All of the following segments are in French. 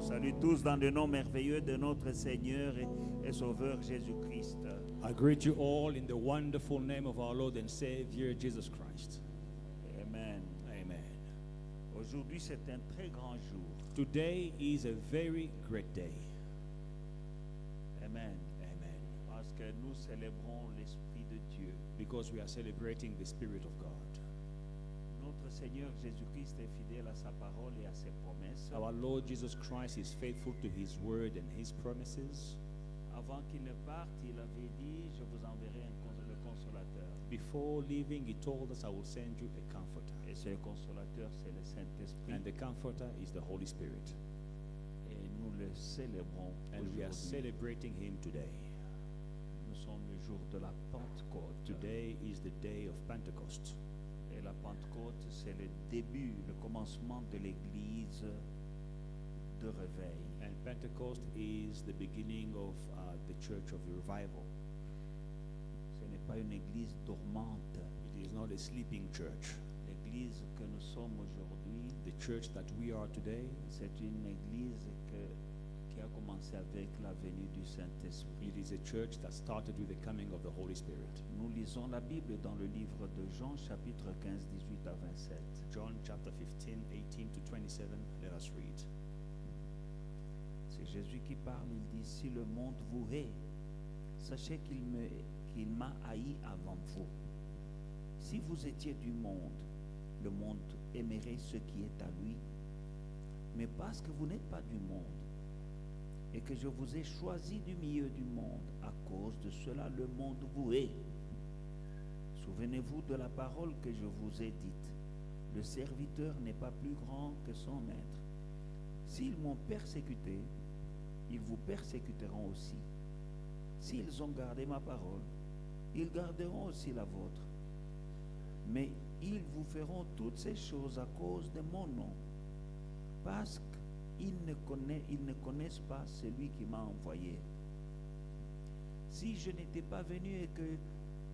vous salue tous dans le nom merveilleux de notre Seigneur et Sauveur Jésus-Christ. I greet you all in the wonderful name of our Lord and Savior Jesus Christ. Amen. Amen. Aujourd'hui, c'est un très grand jour. Today is a very great day. Amen. Amen. Parce que nous célébrons l'Esprit de Dieu. Because we are celebrating the Spirit of God. Notre Seigneur Jésus-Christ est fidèle à sa parole et à ses promesses. Our Lord Jesus Christ is faithful to His word and His promises. Avant qu'il ne parte, il avait dit, je vous enverrai le consolateur. Before leaving, He told us, I will send you a comforter. Et ce consolateur, c'est le Saint-Esprit. And the comforter is the Holy Spirit. Et nous le célébrons And we are aujourd'hui. celebrating Him today. Nous sommes le jour de la Pentecôte. Today is the day of Pentecost. Et la Pentecôte, c'est le début, le commencement de l'Église de réveil. And Pentecost is the beginning of the church of revival. Ce n'est pas une Église dormante. It is not a sleeping church. L'Église que nous sommes aujourd'hui, The church that we are today c'est une Église qui a commencé avec la venue du Saint-Esprit. it is a church that started with the coming of the Holy Spirit. Nous lisons la Bible dans le livre de Jean, chapitre 15, 18 à 27. John chapter 15, 18 to 27. Let us read. C'est Jésus qui parle, il dit, si le monde vous hait, sachez qu'il m'a haï avant vous. Si vous étiez du monde aimerait ce qui est à lui. Mais parce que vous n'êtes pas du monde, et que je vous ai choisi du milieu du monde, à cause de cela, le monde vous hait. Souvenez-vous de la parole que je vous ai dite. Le serviteur n'est pas plus grand que son maître. S'ils m'ont persécuté, ils vous persécuteront aussi. S'ils ont gardé ma parole, ils garderont aussi la vôtre. Mais ils vous feront toutes ces choses à cause de mon nom, parce qu'ils ne connaissent pas celui qui m'a envoyé. Si je n'étais pas venu et que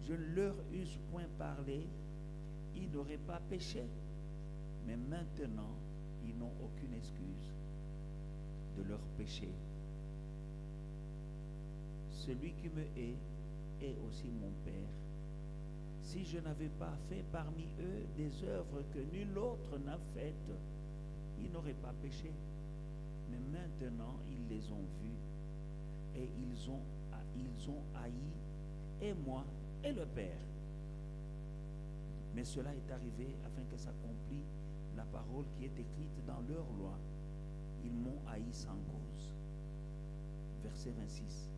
je ne leur eusse point parlé, ils n'auraient pas péché. Mais maintenant, ils n'ont aucune excuse de leur péché. Celui qui me hait est aussi mon Père. Si je n'avais pas fait parmi eux des œuvres que nul autre n'a faites, ils n'auraient pas péché. Mais maintenant, ils les ont vus et ils ont haï, et moi et le Père. Mais cela est arrivé afin que s'accomplisse la parole qui est écrite dans leur loi. Ils m'ont haï sans cause. Verset 26.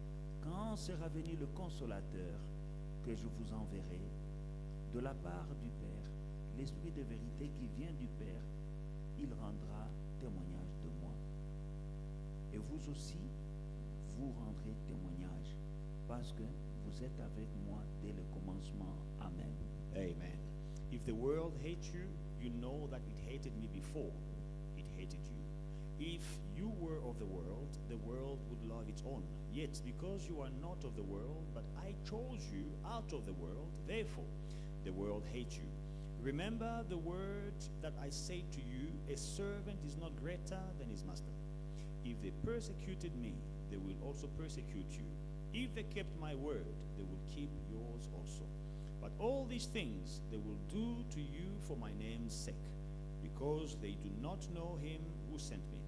Quand sera venu le consolateur que je vous enverrai de la part du Père, l'Esprit de vérité qui vient du Père, il rendra témoignage de moi. Et vous aussi, vous rendrez témoignage, parce que vous êtes avec moi dès le commencement. Amen. Amen. If the world hates you, you know that it hated me before it hated you. If you were of the world would love its own. Yet because you are not of the world, but I chose you out of the world, therefore the world hates you. Remember the word that I say to you, a servant is not greater than his master. If they persecuted me, they will also persecute you. If they kept my word, they will keep yours also. But all these things they will do to you for my name's sake, because they do not know him who sent me.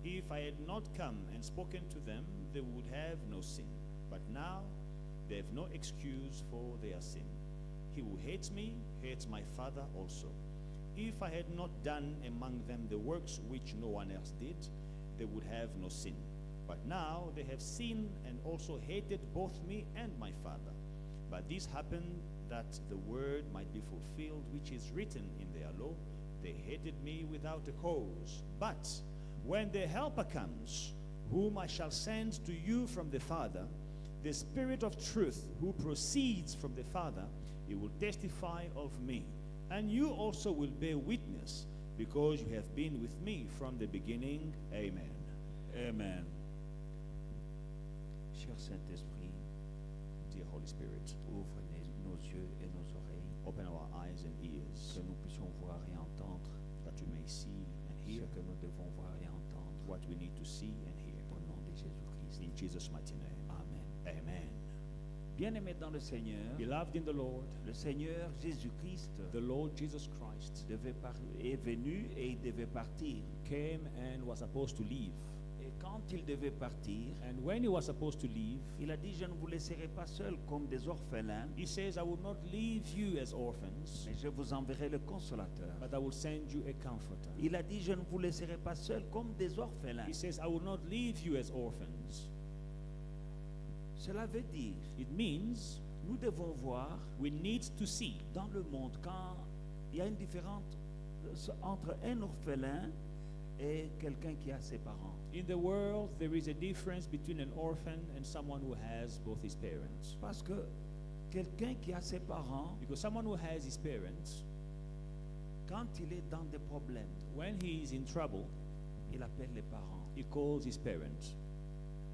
If I had not come and spoken to them, they would have no sin. But now they have no excuse for their sin. He who hates me hates my Father also. If I had not done among them the works which no one else did, they would have no sin. But now they have seen and also hated both me and my Father. But this happened that the word might be fulfilled which is written in their law. They hated me without a cause. But when the Helper comes, whom I shall send to you from the Father, the Spirit of truth who proceeds from the Father, he will testify of me. And you also will bear witness, because you have been with me from the beginning. Amen. Amen. Cher Saint-Esprit, Dear Holy Spirit, ouvre nos yeux et nos oreilles, open our eyes and ears, que nous puissions voir et entendre that we may see and ce hear que nous devons voir et entendre. what we need to see and hear. Au nom de Jésus-Christ. In Jesus' mighty name. Amen. Amen. Bien-aimés dans le Seigneur, Beloved in the Lord, le Seigneur Jésus-Christ the Lord Jesus Christ est venu et il devait partir. came and was supposed to leave. Et quand il devait partir, And when he was supposed to leave, il a dit, je ne vous laisserai pas seuls comme des orphelins, he says, I will not leave you as orphans, mais je vous enverrai le consolateur. but I will send you a comforter. Il a dit, je ne vous laisserai pas seuls comme des orphelins. He says, I will not leave you as orphans. Cela veut dire, It means nous devons voir we need to see dans le monde quand il y a une différence entre un orphelin et quelqu'un qui a ses parents. in the world there is a difference between an orphan and someone who has both his parents. Parce que quelqu'un qui a ses parents, Because someone who has his parents, quand il est dans des problèmes, when he is in trouble, il appelle les parents. he calls his parents.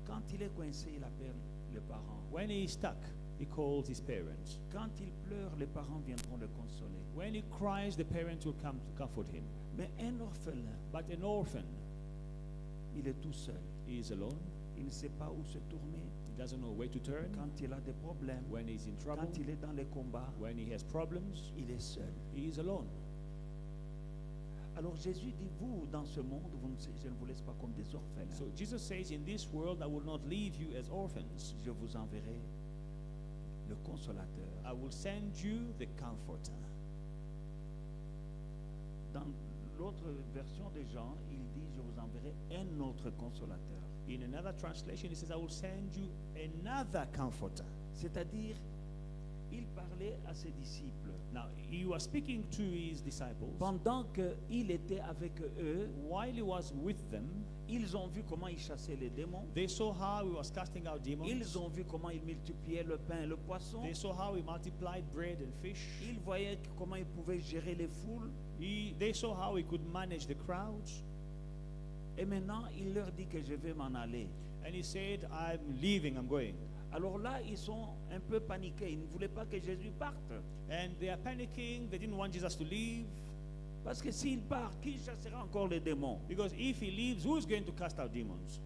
Quand il est coincé, il appelle les parents. When he is stuck, he calls his parents. Quand il pleure, les parents viendront le consoler. When he cries, the parents will come to comfort him. Mais un orphelin, But an orphan, il est tout seul. he is alone. Il ne sait pas où se tourner. He doesn't know where to turn. Quand il a des problèmes, When he's in trouble, quand il est dans les combats, when he has problems, il est seul. he is alone. Alors Jésus dit, vous, dans ce monde, je ne vous laisse pas comme des orphelins. So Jesus says, in this world, I will not leave you as orphans. Je vous enverrai le consolateur. I will send you the comforter. Dans l'autre version de Jean, il dit, je vous enverrai un autre consolateur. In another translation, it says, I will send you another comforter. C'est-à-dire, il parlait à ses disciples. Now, he was speaking to his disciples. Pendant qu'il était avec eux, While he was with them, ils ont vu comment il chassait les démons. they saw how he was casting out demons. Ils ont vu comment il multipliait le pain et le poisson. They saw how he multiplied bread and fish. Ils voyaient comment il pouvait gérer les foules. They saw how he could manage the crowds. Et maintenant, il leur dit que je vais m'en aller. And he said, I'm leaving, I'm going. Alors là, ils sont un peu paniqués. Ils ne voulaient pas que Jésus parte. And they are panicking. They didn't want Jesus to leave. Parce que s'il part, qui chassera encore les démons? Because if he leaves, who is going to cast out demons?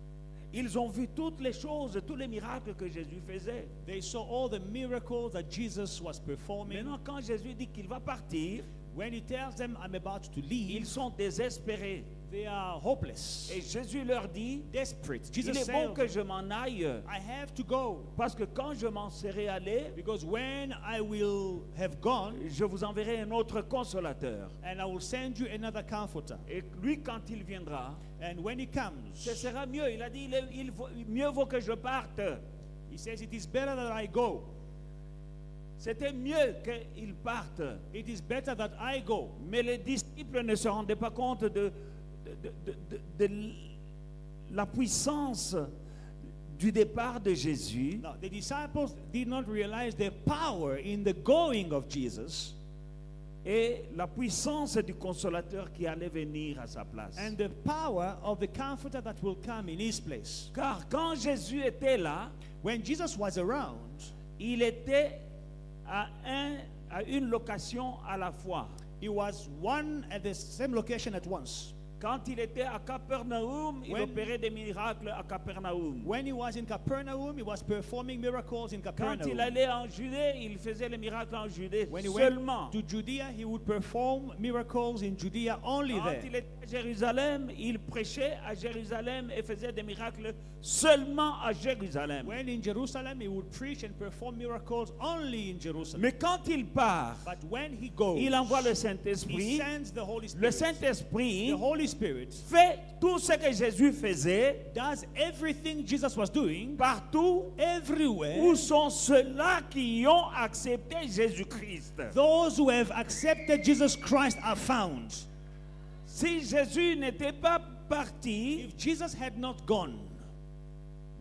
Ils ont vu toutes les choses, tous les miracles que Jésus faisait. They saw all the miracles that Jesus was performing. Maintenant, quand Jésus dit qu'il va partir, When he tells them, I'm about to leave, ils sont désespérés. they are hopeless, Et Jésus leur dit, desperate. il Jesus est bon said, que je m'en aille, I have to go. parce que quand je m'en serai allé, Because when I will have gone, je vous enverrai un autre consolateur. and I will send you another comforter. Et lui, quand il viendra, And when he comes, ce sera mieux. Il a dit, mieux vaut que je parte. he says, it is better that I go. C'était mieux qu'il parte. It is better that I go. Mais les disciples ne se rendaient pas compte de la puissance du départ de Jésus. Now, the disciples did not realize the power in the going of Jesus Et la puissance du consolateur qui allait venir à sa place. and the power of the comforter that will come in his place. Car quand Jésus était là, When Jesus was around, il était à une location à la fois. he was one at the same location at once. Quand il était à Capernaum, il When- opérait des miracles à Capernaum. When he was in Capernaum, he was performing miracles in Quand Capernaum. il allait en Judée, il faisait les miracles en Judée When he seulement. went to Judea, he would perform miracles in Judea only Quand there. il était à Jérusalem, il prêchait à Jérusalem et faisait des miracles seulement à Jérusalem. When in Jerusalem, he would preach and perform miracles only in Jerusalem. Mais quand il part, But when he goes, il envoie le he Saint-Esprit. sends the Holy Le Spirit. Saint-Esprit The Holy Spirit fait tout ce que Jésus faisait does everything Jesus was doing partout everywhere. où sont ceux-là qui ont accepté Jésus-Christ. Those who have accepted Jesus Christ are found. Si Jésus n'était pas parti, If Jesus had not gone,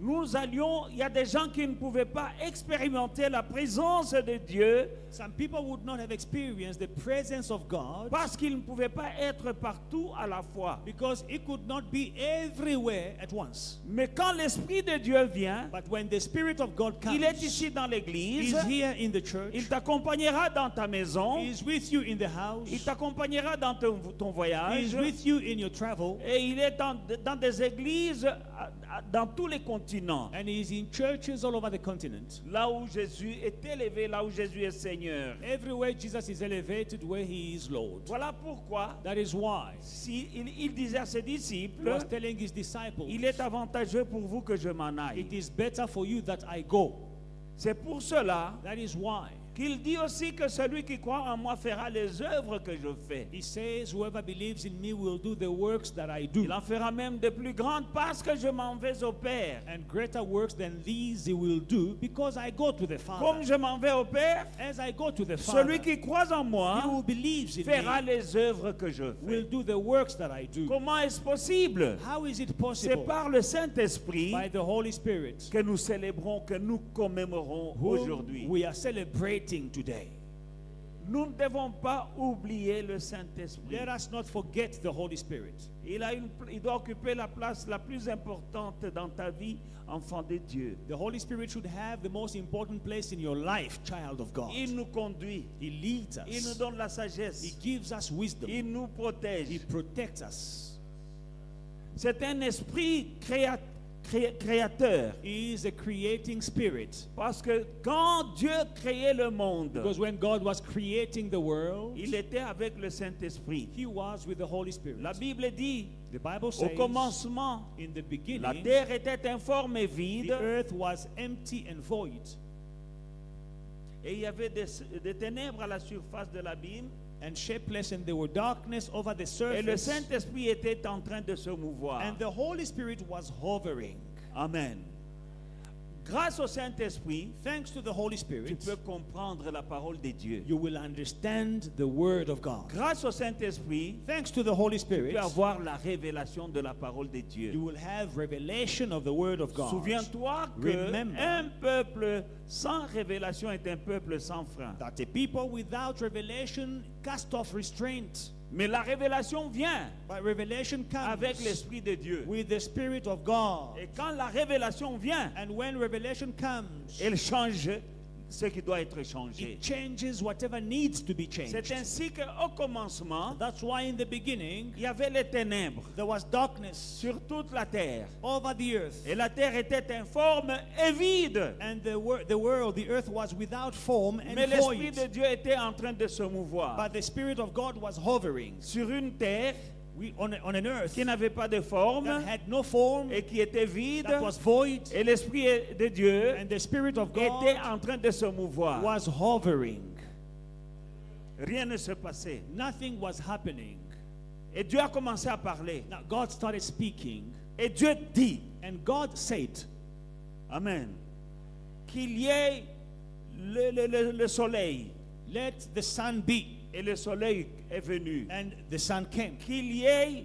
il y a des gens qui ne pouvaient pas expérimenter la présence de Dieu Some people would not have experienced the presence of God parce qu'ils ne pouvaient pas être partout à la fois. because it could not be everywhere at once. Mais quand l'Esprit de Dieu vient, But when the Spirit of God comes, il est ici dans l'église, He's here in the church, il t'accompagnera dans ta maison, He's with you in the house, il t'accompagnera dans ton voyage, He's with you in your travel, et il est dans des églises dans tous les continents. and He's in churches all over the continent. Là où Jésus est élevé, là où Jésus est Seigneur. Everywhere Jesus is elevated, where He is Lord. Voilà pourquoi, That is why si il disait à ses He disciples, was telling His disciples, il est avantageux pour vous que je m'en aille. it is better for you that I go. C'est pour cela That is why qu'il dit aussi que celui qui croit en moi fera les œuvres que je fais. He says, whoever believes in me will do the works that I do. Il en fera même de plus grandes parce que je m'en vais au Père. And greater works than these He will do because I go to the Father. Comme je m'en vais au Père, As I go to the Father, celui qui croit en he moi who believes in fera me les œuvres que je will fais. do the works that I do. Comment est-ce possible? How is it C'est possible? par le Saint-Esprit By the Holy Spirit, que nous célébrons, que nous commémorons whom aujourd'hui. we are celebrating today. Nous ne devons pas oublier le Saint-Esprit. Let us not forget the Holy Spirit. Il doit occuper la place la plus importante dans ta vie, enfant de Dieu. The Holy Spirit should have the most important place in your life, child of God. Il nous conduit, He leads il nous us. donne la He sagesse, gives us wisdom. il nous He protège. protects us. C'est un esprit créateur. He is a creating spirit. Parce que quand Dieu créait le monde, Because when God was creating the world, il était avec le Saint-Esprit. He was with the Holy Spirit. La Bible dit, The Bible au says, commencement, in the la beginning, terre était informe et the vide, earth was empty and void, et il y avait des ténèbres à la surface de l'abîme, and shapeless, and there were darkness over the et le surface, Saint-Esprit était en train de se mouvoir. and the Holy Spirit was hovering. Amen. Grâce au Saint-Esprit, Thanks to the Holy tu Spirit, peux comprendre la parole de Dieu. you will understand the Word of God. Grâce au Saint-Esprit, Thanks to the Holy tu Spirit, peux avoir la révélation de la parole de Dieu. you will have revelation of the Word of God. Souviens-toi que Remember un peuple sans révélation est un peuple sans frein. that the people without revelation cast off restraint. Mais la révélation vient But revelation avec comes l'Esprit de Dieu. with the Spirit of God. Et quand la révélation vient, And when revelation comes, elle change ce qui doit être changé. it changes whatever needs to be C'est changed. ainsi qu'au commencement, That's why in the beginning, il y avait les ténèbres there was darkness sur toute la terre. over the earth. Et la terre était informe et vide. And the world, the earth was without form and Mais l'Esprit void. de Dieu était en train de se mouvoir But the Spirit of God was hovering sur une terre on an earth qui n'avait pas de forme that had no form, et qui était vide. that was void. Et l'Esprit de Dieu And the Spirit of était God en train de se mouvoir. was hovering. Rien ne se passait. Nothing was happening. Et Dieu a commencé à parler. Now God started speaking, Et Dieu dit, and God said, Amen, qu'il y ait le soleil. let the sun be. Et le soleil est venu. And the sun came. Qu'il y ait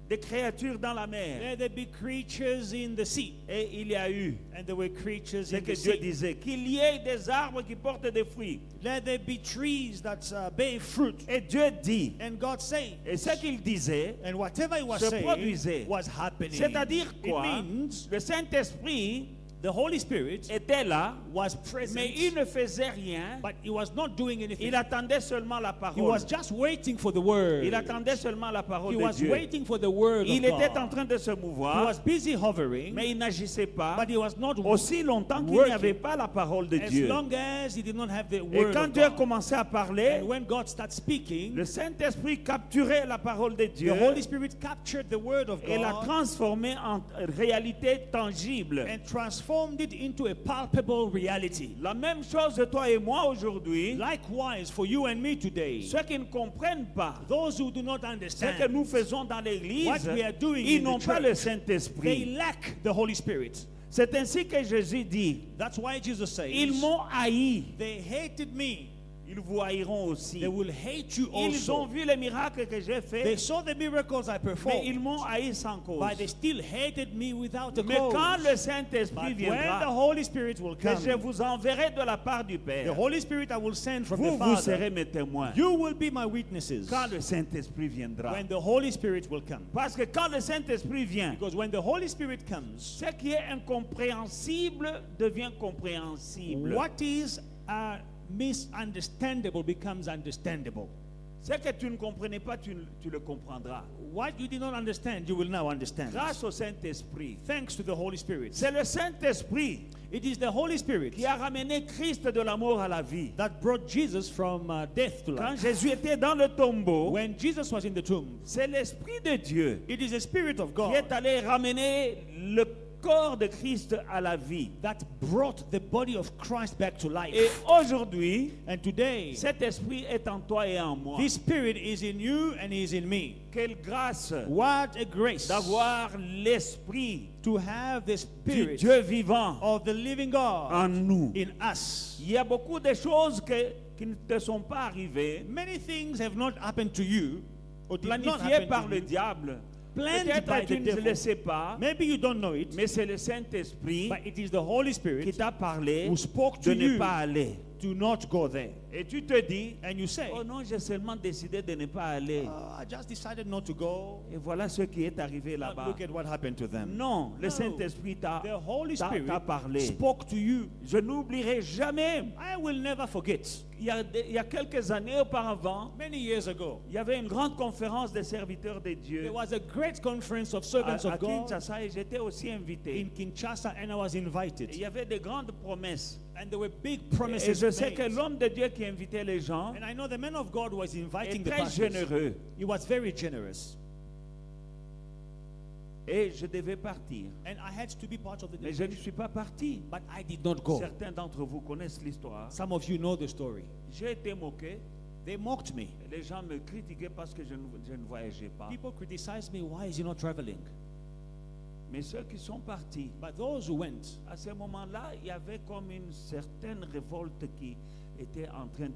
des créatures dans la mer. Let there be creatures in the sea. Et il y a eu And there were creatures ce in que the Dieu sea. disait. Qu'il y ait des arbres qui portent des fruits. Let there be trees that bear fruit. Et Dieu dit, And God said, et ce qu'il disait, and whatever he was se saying produisait. was happening. C'est-à-dire quoi? It means Le Saint-Esprit the Holy Spirit était là, was present, mais il ne faisait rien. but he was not doing anything. Il attendait seulement la He parole. was just waiting for the word. Il attendait seulement la parole He de was Dieu. waiting for the word Il of était en God. train de se He mouvoir, was busy hovering, mais il n'agissait pas but he was not aussi longtemps qu'il n'y working avait pas la parole de as Dieu. long as he did not have the Et word quand of Dieu a God. commencé à parler, And when God started speaking, le Saint-Esprit capturait la parole de Dieu the Holy Spirit captured the word of et la God transformait en réalité tangible. and transformed it into a palpable reality. La même chose de toi et moi aujourd'hui. Likewise, for you and me today, Ceux qui ne comprennent pas those who do not ce que understand, nous faisons dans l'église, what we are doing ils in n'ont the pas church, le they Saint-Esprit. lack the Holy Spirit. C'est ainsi que Jésus dit, That's why Jesus says, ils m'ont haï. they hated me. Ils vous haïront aussi. They will hate you Ils ont also. vu les miracles que j'ai They faits, saw the miracles I mais performed, ils m'ont haï sans cause. but they still hated me without a Mais quand cause. le Saint-Esprit But when the viendra, Holy Spirit will que je come, vous enverrai de la part du the Père, Holy Spirit I will send from the vous, vous serez Father, mes témoins. you will be my witnesses Quand le Saint-Esprit viendra. when the Holy Spirit will come. Parce que quand le Saint-Esprit vient, Because when the Holy Spirit comes, ce qui est incompréhensible devient compréhensible. what is misunderstandable becomes understandable. Ce que tu ne comprenais pas, tu le comprendras. What you did not understand, you will now understand. Grâce au Saint-Esprit. Thanks to the Holy Spirit. C'est le Saint-Esprit It is the Holy Spirit qui a ramené Christ de la mort à la vie. that brought Jesus from death to Quand life. Jésus était dans le tombeau, When Jesus was in the tomb, c'est l'Esprit de Dieu it is the Spirit of qui God est allé ramener le corps de Christ à la vie. that brought the body of Christ back to life. Et aujourd'hui, And today, cet esprit est en toi et en moi. this Spirit is in you and is in me. Quelle grâce What a grace d'avoir l'esprit to have the du Spirit Dieu vivant of the living God en nous. in us. Il y a beaucoup de choses qui ne te sont pas arrivées, Many things have not happened to you or did not planifiées happen par to le you. diable. Planned Peut-être by que tu the ne devil. le sais pas, Maybe you don't know it, mais c'est le Saint-Esprit but it is the Holy qui Spirit t'a parlé who spoke de to ne you pas aller. to not go there. Et tu te dis, And you say, oh non, j'ai seulement décidé de ne pas aller. "Oh, I just decided not to go. Et voilà ce qui est arrivé là-bas. Look at what happened to them." Non, le No. Saint-Esprit The Holy t'a Spirit parlé. spoke to you. Je n'oublierai jamais. I will never forget. Il y a quelques années auparavant, Many years ago, il y avait une grande conférence des serviteurs de Dieu there was a great conference of servants à of God Kinshasa et j'étais aussi invité. in Kinshasa, and I was Et il invited. y avait de grandes promesses. And there were big Et promises je sais que made. l'homme de Dieu qui invitait les gens And I know the man of God was inviting est the très pastors. généreux. He was very generous. Et je devais partir. And I had to be part of the Mais je ne delegation. suis pas parti. But I did not go. Certains d'entre vous connaissent l'histoire. Some of you know the story. J'ai été moqué. They mocked me. Et les gens me critiquaient parce que je ne voyageais pas. People criticized me, why is he not traveling? Mais ceux qui sont partis, But those who went, à ce moment-là, il y avait comme une certaine révolte qui était en train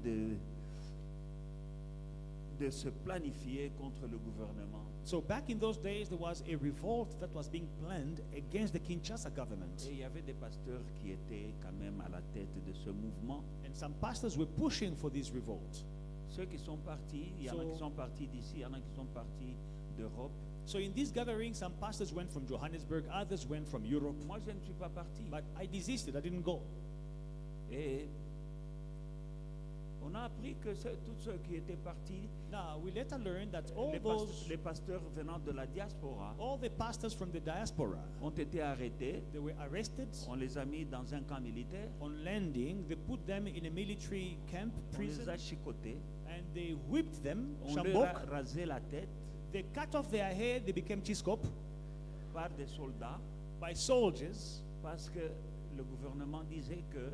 de se planifier contre le gouvernement. so back in those days, there was a revolt that was being planned against the Kinshasa government. Et il y avait des pasteurs qui étaient quand même à la tête de ce mouvement. And some pastors were pushing for this revolt. Ceux qui sont partis, il y en a qui sont partis d'ici, il y en a qui sont partis d'Europe. So in this gathering, some pastors went from Johannesburg, others went from Europe. Moi, je ne suis pas parti. But I desisted, I didn't go. Et on a appris que tous ceux qui étaient partis, Now, we later learned that all les pasteurs venant de la diaspora, all the pastors from the diaspora, ont été arrêtés. they were arrested. On les a mis dans un camp militaire. On landing, they put them in a military camp, On les prison, a chicotés. and they whipped them, On leur a shambok. rasé la tête They cut off their hair, they became chiskop par des soldats by soldiers parce que le gouvernement disait que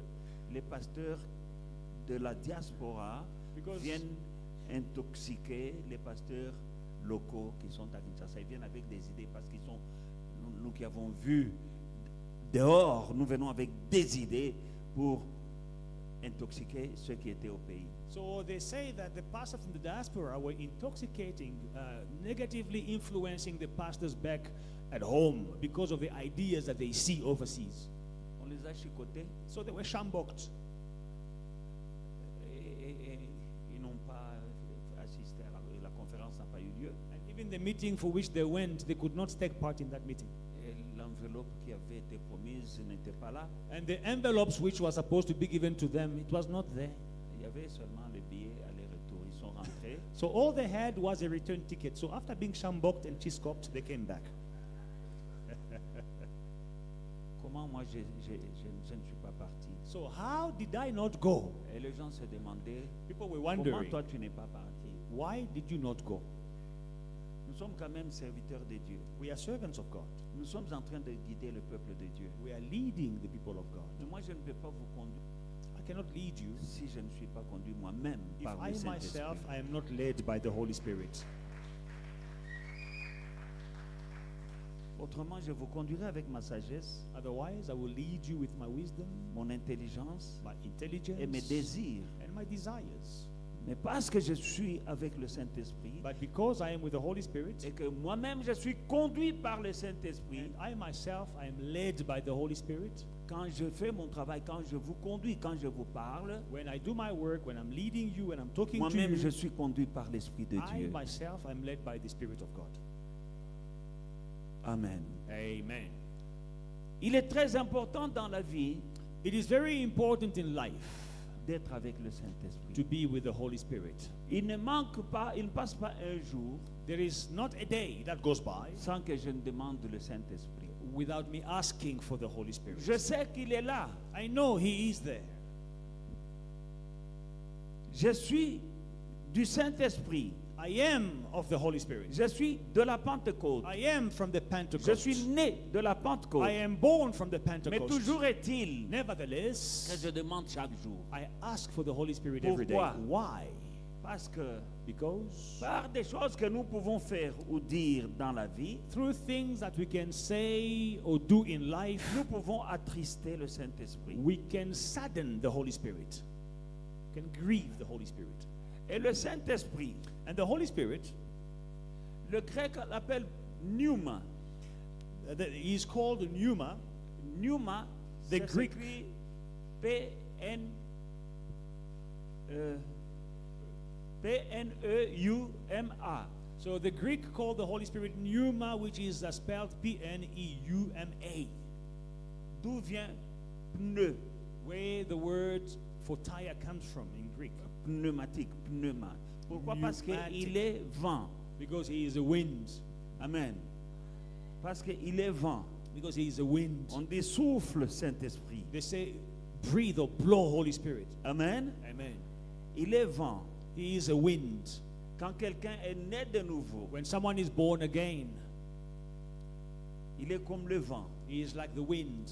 les pasteurs de la diaspora because viennent intoxiquer les pasteurs locaux qui sont à Kinshasa. Ils viennent avec des idées parce qu'ils sont, nous qui avons vu dehors, nous venons avec des idées pour intoxiquer ceux qui étaient au pays. So they say that the pastors from the diaspora were intoxicating, negatively influencing the pastors back at home because of the ideas that they see overseas. On les a chicotés So they were shamboked. et ils n'ont pas assisté à la conférence n'a pas eu lieu. And even the meeting for which they went, they could not take part in that meeting. Et l'enveloppe qui avait été promise n'était pas là. And the envelopes which were supposed to be given to them, it was not there. Il y avait seulement les billets aller-retour. Ils sont rentrés. So all they had was a return ticket. So after being shamboked and chiskoped, they came back. Comment moi je ne suis pas parti? So how did I not go? Et les gens se demandaient, People were comment wondering, toi tu n'es pas parti? why did you not go? Nous sommes quand même serviteurs de Dieu. We are servants of God. Nous sommes en train de guider le peuple de Dieu. We are leading the people of God. Mais moi je ne peux pas vous conduire I cannot lead you si je ne suis pas conduit moi-même if par I le Saint-Esprit. myself I am not led by the Holy Spirit. Autrement, je vous conduirai avec ma sagesse, Otherwise, I will lead you with my wisdom, mon intelligence my intelligence, et mes désirs. and and my desires. Mais parce que je suis avec le Saint-Esprit But because I am with the Holy Spirit, et que moi-même je suis conduit par le Saint-Esprit, and I myself, I am led by the Holy Spirit, quand je fais mon travail, quand je vous conduis, quand je vous parle, when I do my work, when I'm leading you, when I'm talking to moi-même je you, suis conduit par l'Esprit de I Dieu. myself am led by the Spirit of God. Amen. Amen. Il est très important dans la vie It is very important in life d'être avec le Saint-Esprit. to be with the Holy Spirit. Il ne manque pas, il ne passe pas un jour There is not a day that goes by sans que je ne demande le Saint-Esprit. without me asking for the Holy Spirit. Je sais qu'il est là. I know He is there. Je suis du Saint-Esprit. I am of the Holy Spirit. Je suis de la Pentecôte. I am from the Je Pentecost. suis né de la Pentecôte. I am born from the Mais Pentecost. toujours est-il que Nevertheless, je demande chaque jour. I ask for the Holy Spirit every day. Pourquoi? Why? Parce que Because par des choses que nous pouvons faire ou dire dans la vie, through things that we can say or do in life, nous pouvons attrister le Saint-Esprit. we can sadden the Holy Spirit, can grieve the Holy Spirit. Et le Saint-Esprit, And the Holy Spirit, le grec l'appelle pneuma. He is called pneuma. Pneuma, The ça Greek- s'écrit P-N, P-N-E-U-M-A. So the Greek called the Holy Spirit pneuma, which is spelled P-N-E-U-M-A, D'où vient pneu, where the word for tire comes from in Greek. pneumatique, pneuma. Pourquoi? Parce Pneumatique. qu'il est vent. Because he is a wind. Amen. Parce qu'il est vent. Because he is a wind. On dit souffle, Saint-Esprit. They say, breathe or blow, Holy Spirit. Amen. Amen. Il est vent. He is a wind. Quand quelqu'un est né de nouveau, When someone is born again, il est comme le vent. he is like the wind.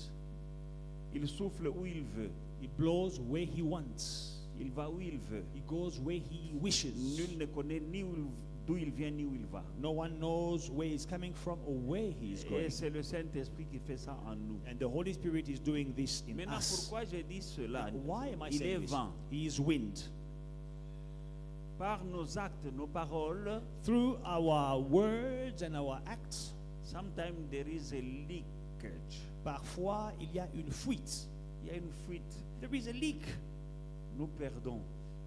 Il souffle où il veut. He blows where he wants. Il va où il veut. He goes where he wishes. Nul ne connaît ni d'où il vient ni où il va. No one knows where he's coming from or where he is going. Et c'est le Saint-Esprit qui fait ça en nous. And the Holy Spirit is doing this in Maintenant, us. pourquoi je dis cela? Why am I Il est saying this? vent. He is wind. Par nos actes, nos paroles, Through our words and our acts, sometimes there is a leakage. parfois il y a une fuite. Il y a une fuite. There is a leak Nous perdons.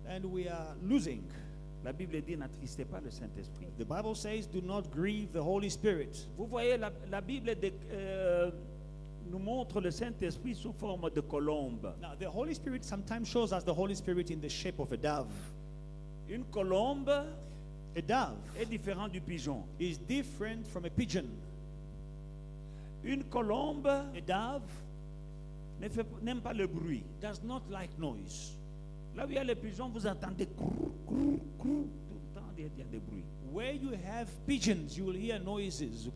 and we are losing. La Bible dit n'attristez pas le Saint-Esprit. The Bible says, do not grieve the Holy Spirit. Vous voyez, la Bible nous montre le Saint-Esprit sous forme de colombe. Now, the Holy Spirit sometimes shows us the Holy Spirit in the shape of a dove. Une colombe A dove est différente du pigeon. is different from a pigeon. Une colombe A dove n'aime pas le bruit. does not like noise. Là où il y a les pigeons, vous entendez crou, crou, crou. Tout le temps, il y a des bruits. Where you have pigeons, you will hear noises.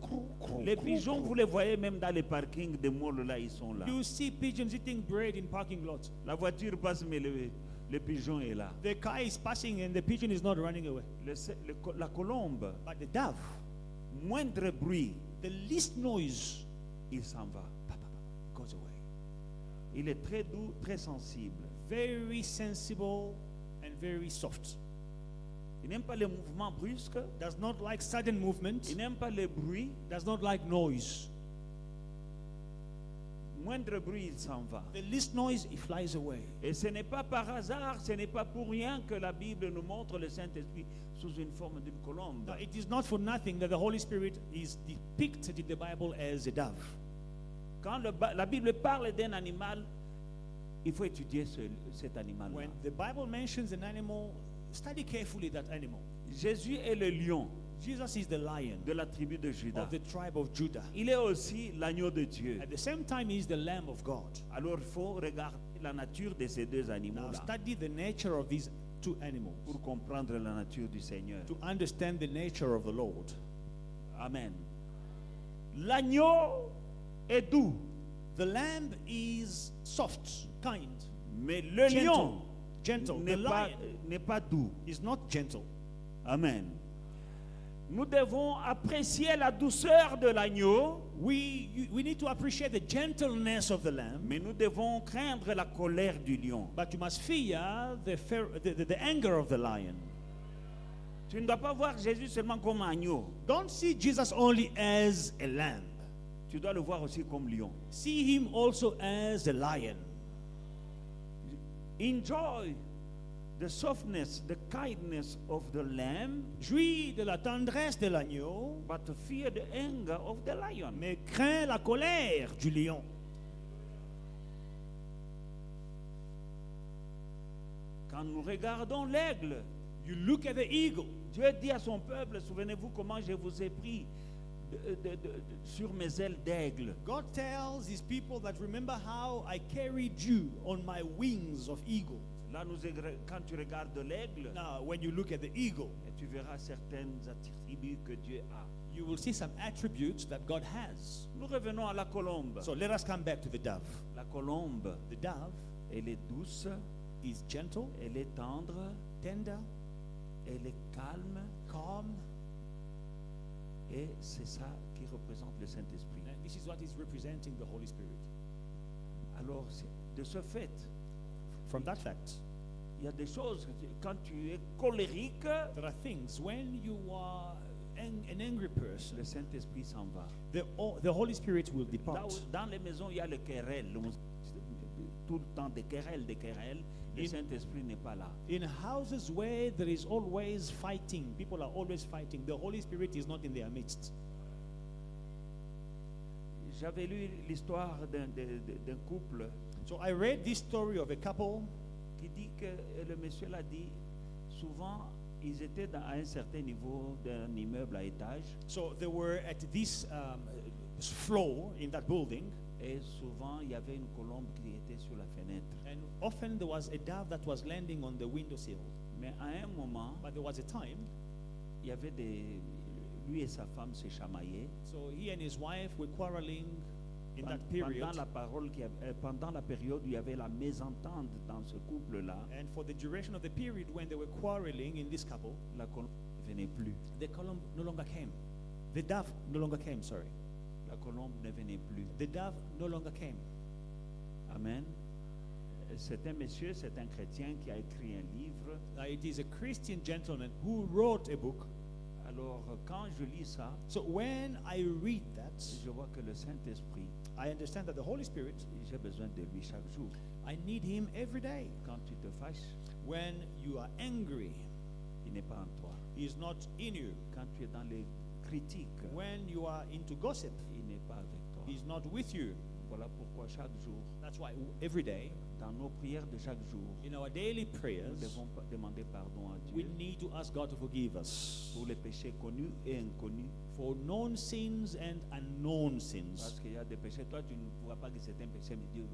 Les pigeons, vous les voyez même dans les parkings de malls, là, ils sont là. You see pigeons eating bread in parking lots. La voiture passe, mais le pigeon est là. The car is passing and the pigeon is not running away. La colombe, But the dove, moindre bruit, the least noise, il s'en va. goes away. Il est très doux, très sensible. Very sensible and very soft. Il n'aime pas les mouvements brusques. Does not like sudden movement. Il n'aime pas les bruits. Does not like noise. Moindre bruit, il s'en va. The least noise, he flies away. Et ce n'est pas par hasard, ce n'est pas pour rien que la Bible nous montre le Saint-Esprit sous une forme d'une colombe. Now, it is not for nothing that the Holy Spirit is depicted in the Bible as a dove. Quand la Bible parle d'un animal, il faut étudier cet animal-là. When the Bible mentions an animal, study carefully that animal. Jésus est le lion Jesus is the lion de la tribu de Juda. of the tribe of Judah. Il est aussi l'agneau de Dieu. At the same time, he is the Lamb of God. Alors il faut regarder la nature de ces deux Now, animaux-là study the nature of these two animals pour comprendre la nature du Seigneur. to understand the nature of the Lord. Amen. L'agneau est doux, The lamb is soft, kind, mais le lion gentle. The n'est lion pas doux. is not gentle. Amen. Nous devons apprécier la douceur de l'agneau, we need to appreciate the gentleness of the lamb, mais nous devons craindre la colère du lion. but you must fear the anger of the lion. Tu ne dois pas voir Jésus seulement comme agneau. Don't see Jesus only as a lamb. Tu dois le voir aussi comme lion. See him also as a lion. Enjoy the softness, the kindness of the lamb, Jouis de la tendresse de l'agneau, but fear the anger of the lion. mais crains la colère du lion. Quand nous regardons l'aigle, You look at the eagle. Dieu dit à son peuple, souvenez-vous comment je vous ai pris sur mes ailes d'aigle. God tells his people that remember how I carried you on my wings of eagle. Là, quand tu regardes l'aigle, Now, when you look at the eagle, et tu verras certaines attributs que Dieu a. you will see some attributes that God has. Nous revenons à la colombe. So let us come back to the dove. La colombe, The dove elle est douce, is gentle, elle est tendre, tender, elle est calme, calm, et c'est ça qui représente le Saint-Esprit. and this is what is representing the Holy Spirit. Alors, de ce fait, From that fact, il y a des choses, quand tu es colérique, there are things when you are an angry person, le Saint-Esprit s'en va. the Holy Spirit will Là depart. où, dans les maisons, il y a le querelle. Tout le temps des querelles, des querelles. Le In- Saint-Esprit n'est pas là. In houses where there is always fighting, people are always fighting, the Holy Spirit is not in their midst. J'avais lu l'histoire d'un couple So I read this story of a couple qui dit que le monsieur l'a dit, souvent ils étaient à un certain niveau d'un immeuble à étage So they were at this floor in that building, et souvent il y avait une colombe qui était sur la fenêtre. and often there was a dove that was landing on the windowsill. Mais à un moment, But there was a time, il y avait lui et sa femme se chamaillaient. so he and his wife were quarreling in that period. Pendant la période où il y avait la mésentente dans ce couple-là, And for the duration of the period when they were quarreling in this couple, la colombe ne venait plus. the column no longer came. The dove no longer came, sorry. La colombe ne venait plus. The dove no longer came. Amen. C'est un monsieur, c'est un chrétien qui a écrit un livre. Now, it is a Christian gentleman who wrote a book. Alors, quand je lis ça, So when I read that, je vois que le Saint-Esprit, I understand that the Holy Spirit, j'ai besoin de lui chaque jour. I need him every day. Quand tu te fâches, When you are angry, il n'est pas en toi. he is not in you. Quand tu es dans les critiques, When you are into gossip, il n'est pas avec toi. he is not with you. Voilà pourquoi chaque jour, That's why every day, dans nos prières de chaque jour, in our daily nous prayers, devons demander pardon à we Dieu need to ask God to forgive us pour les péchés connus et inconnus. for known sins and unknown Parce sins. qu'il y a des péchés, toi tu ne vois pas que c'est un péché, mais Dieu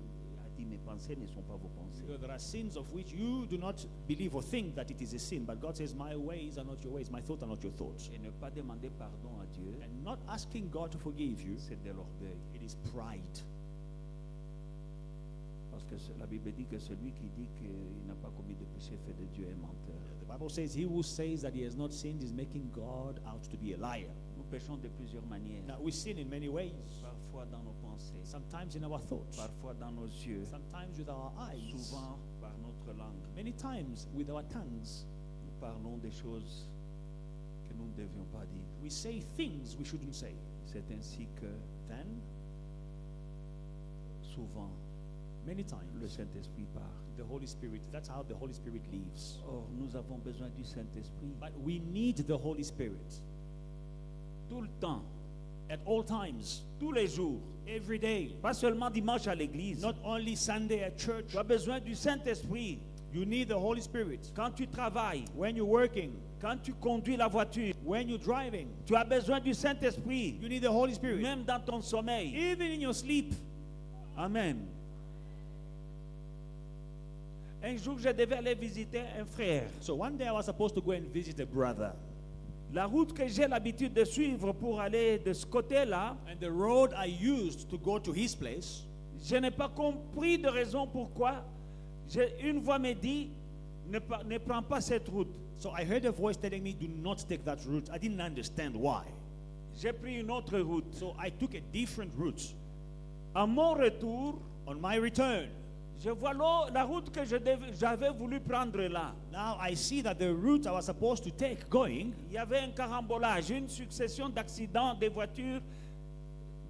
a dit mes pensées ne sont pas vos pensées. Because there are sins of which you do not believe or think that it is a sin, but God says, my ways are not your ways, my thoughts are not your thoughts. Et ne pas demander pardon à Dieu, And not asking God to forgive you, c'est de l'orgueil. it is pride. Parce que la Bible dit que celui qui dit qu'il n'a pas commis de péché fait de Dieu un menteur. The Bible says, he who says that he has not sinned is making God out to be a liar. Nous péchons de plusieurs manières. Now, we sin in many ways. Parfois dans nos pensées, Sometimes in our thoughts, parfois dans nos yeux, sometimes with our eyes, souvent par notre langue. many times with our tongues. Nous parlons des choses que nous ne devions pas dire. We say things we shouldn't say. C'est ainsi que Then, souvent many le times, Saint-Esprit part. the Holy Spirit, that's how the Holy Spirit leaves. Or nous avons besoin du Saint-Esprit But we need the Holy Spirit tout le temps, at all times, tous les jours. every day, Pas seulement dimanche à l'église. not only Sunday at church. Tu as besoin du Saint-Esprit You need the Holy Spirit quand tu travailles, when you're working, quand tu conduis la voiture. when you're driving. Tu as besoin du Saint-Esprit, You need the Holy Spirit, même dans ton sommeil. even in your sleep. Amen. Un jour, je devais aller visiter un frère. So one day I was supposed to go and visit a brother. La route que j'ai l'habitude de suivre pour aller de ce côté-là, And the road I used to go to his place, je n'ai pas compris de raison pourquoi. Une voix me dit, ne prends pas cette route. So I heard a voice telling me, do not take that route. I didn't understand why. J'ai pris une autre route. So I took a different route. À mon retour, On my return, je vois la route que j'avais voulu prendre là. now I see that the route I was supposed to take going, Il y avait un carambolage, une succession d'accidents des voitures.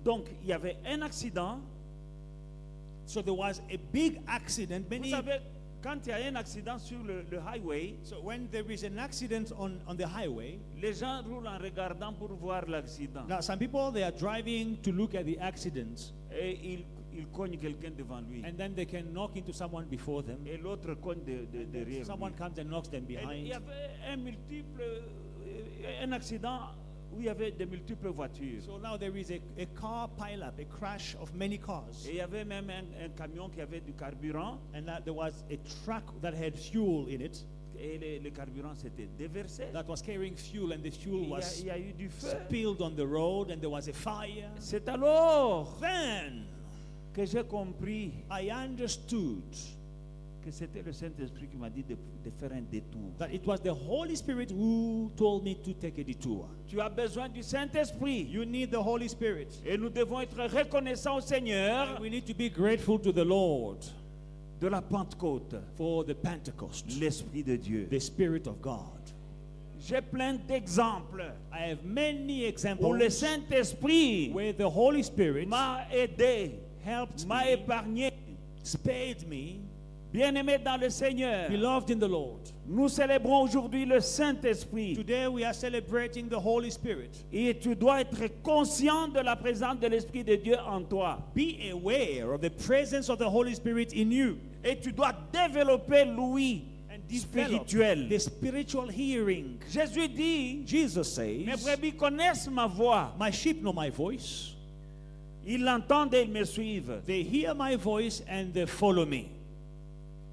Donc, il y avait un accident. so there was a big accident. Vous savez, quand il y a un accident sur le highway, So when there is an accident on the highway, les gens roulent en regardant pour voir l'accident. now some people, they are driving to look at the accident, Et il cogne quelqu'un devant lui. and then they can knock into someone before them. Et l'autre cogne derrière Someone lui. comes and knocks them Et il y behind. avait un accident où il y avait de multiples voitures. So now there is a car pileup, a crash of many cars. Et il y avait même un camion qui avait du carburant. And that there was a truck that had fuel in it Et le carburant s'était déversé. that was carrying fuel, and the fuel Il was y a eu du feu. spilled on the road, and there was a fire. C'est alors Then que j'ai compris I understood que c'était le Saint-Esprit qui m'a dit de faire un détour. that it was the Holy Spirit who told me to take a detour. Tu as besoin du Saint-Esprit. You need the Holy Spirit. Et nous devons être reconnaissants au Seigneur We need to be grateful to the Lord de la Pentecôte, for the Pentecost, l'Esprit de Dieu. the Spirit of God. J'ai plein d'exemples I have many où le examples Saint-Esprit where the Holy Spirit m'a aidé, helped m'a me, épargné. spared me, Bien-aimé dans le Seigneur, beloved in the Lord. nous célébrons aujourd'hui le Saint-Esprit. Today we are celebrating the Holy Spirit. Et tu dois être conscient de la présence de l'Esprit de Dieu en toi. Be aware of the presence of the Holy Spirit in you Et tu dois développer l'ouïe and develop spirituel. the spiritual hearing. Jésus dit, Jesus mes says, brebis connaissent ma voix. my sheep know my voice. Ils l'entendent et ils me suivent. They hear my voice and they follow me.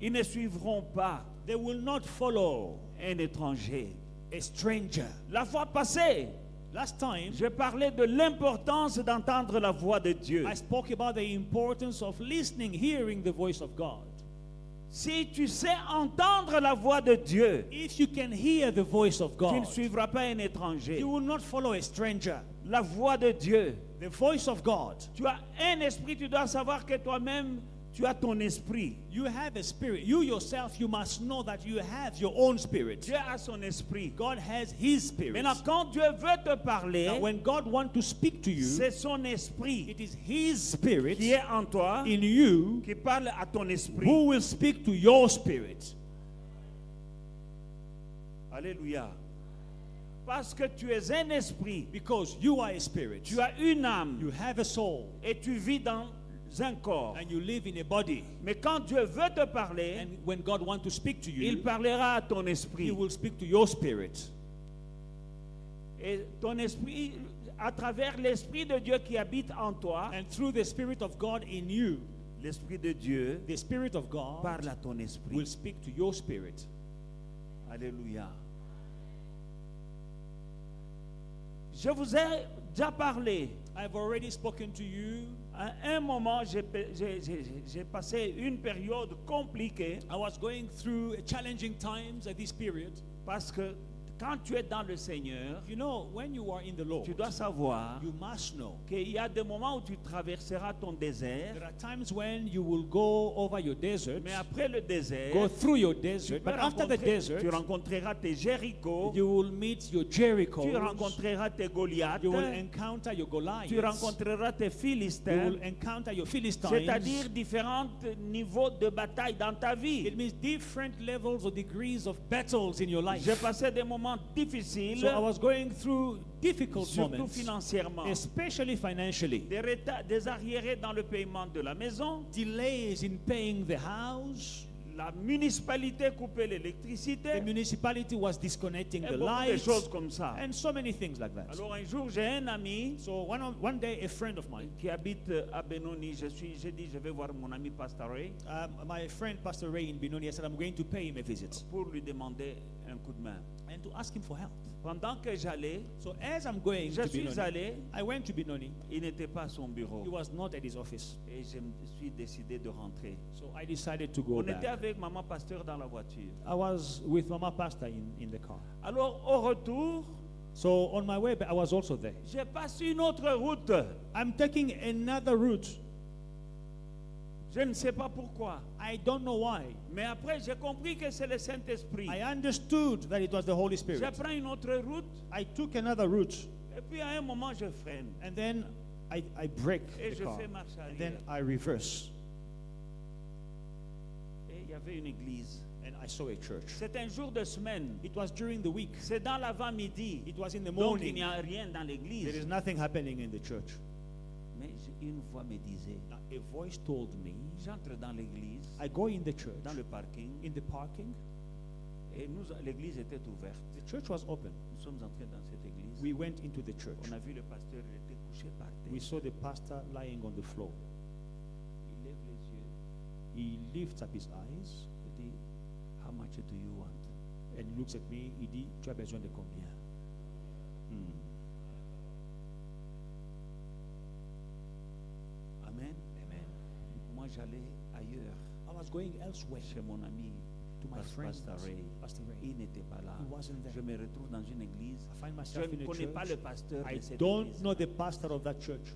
Ils ne suivront pas They will not follow un étranger. a stranger. La fois passée, Last time, je parlais de l'importance d'entendre la voix de Dieu. I spoke about the importance of listening, hearing the voice of God. Si tu sais entendre la voix de Dieu, If you can hear the voice of tu ne God, suivras pas un étranger. you will not follow a stranger. La voix de Dieu. The voice of God. Tu as un esprit, tu dois savoir que toi-même, tu as ton esprit. You have a spirit. You yourself, you must know that you have your own spirit. Dieu a son esprit. God has his spirit. Maintenant, quand Dieu veut te parler, Now, when God wants to speak to you, c'est son esprit it is his spirit qui est en toi, in you qui parle à ton esprit. who will speak to your spirit. Alléluia. Parce que tu es un esprit, Because you are a spirit. tu as une âme You have a soul. et tu vis dans un corps. And you live in a body. Mais quand Dieu veut te parler, And when God wants to speak to il you, parlera à ton he esprit. will speak to your spirit. Et ton esprit, à travers l'esprit de Dieu qui habite en toi, And through the Spirit of God in you, l'esprit de Dieu the Spirit of God parle à ton esprit. will speak to your spirit. Alléluia. Je vous ai déjà parlé. I've already spoken to you. À un moment, j'ai passé une période compliquée I was going through challenging times at this period. parce que quand tu es dans le Seigneur, You know, when you are in the Lord, tu dois savoir you must know. qu'il y a des moments où tu traverseras ton désert, There are times when you will go over your desert, mais après le désert, go through your tu, desert, peux but after the rencontrer- desert, tu rencontreras tes Jéricho, you will meet your Jericho, tu rencontreras tes Goliaths, you will encounter your Goliaths, tu rencontreras tes you Philistins, will encounter your Philistines. c'est-à-dire différents niveaux de bataille dans ta vie. It means different levels or degrees of battles in your life. J'ai passé des moments difficiles, So I was going through difficult surtout moments, financièrement. especially financially. Des arriérés dans le paiement de la maison. Delays in paying the house. La municipalité coupait l'électricité. The municipality was disconnecting Et the beaucoup de lights, choses comme ça. and so many things like that. Alors un jour, j'ai un ami So one day, a friend of mine, qui habite à Benoni. J'ai dit, je vais voir mon ami Pasteur Ray my friend Pastor Ray in Benoni, I said, I'm going to pay him a visit. pour lui demander un coup de main. and to ask him for help. Pendant que j'allais, So as I'm going je to suis Benoni, allé, I went to Benoni. il n'était pas à son bureau. He was not at his office. Et je me suis décidé de rentrer. So I decided to go On était back. avec maman pasteur dans la voiture. I was with Mama Pastor in the car. Alors, au retour, So on my way back, I was also there. j'ai passé une autre route. I'm taking another route. Je ne sais pas pourquoi. I don't know why. Mais après, j'ai compris que c'est le Saint-Esprit. I understood that it was the Holy Je Spirit. prends une autre route. I took another route, Et puis, à un moment, je freine. and then I brake Et the je car. fais marche And then arrière. I reverse. Et il y avait une église. And I saw a church. C'est un jour de semaine. It was during the week. C'est dans l'avant-midi. It was in the Donc, il morning. n'y a rien dans There l'église. is nothing happening in the church. Mais une voix me disait, Now, a voice told me, j'entre dans l'église, I go in the church, dans le parking, in the parking. et l'église était ouverte. The church was open. Nous sommes entrés dans cette église. We went into the church. On a vu le pasteur, il était couché par terre. We saw the pastor lying on the floor. Il lève les yeux. He lifts up his eyes Il dit, how much do you want? and he looks at me. Il dit, tu as besoin de combien? Amen. Amen. Moi, j'allais ailleurs, I was going elsewhere chez mon ami, to my friend, Pastor Ray. Pastor Ray. Il n'était pas là. He wasn't there. Je me retrouve dans une église. I find Je myself ne in a connais pas le church. pasteur I de cette don't église. know the pastor of that church.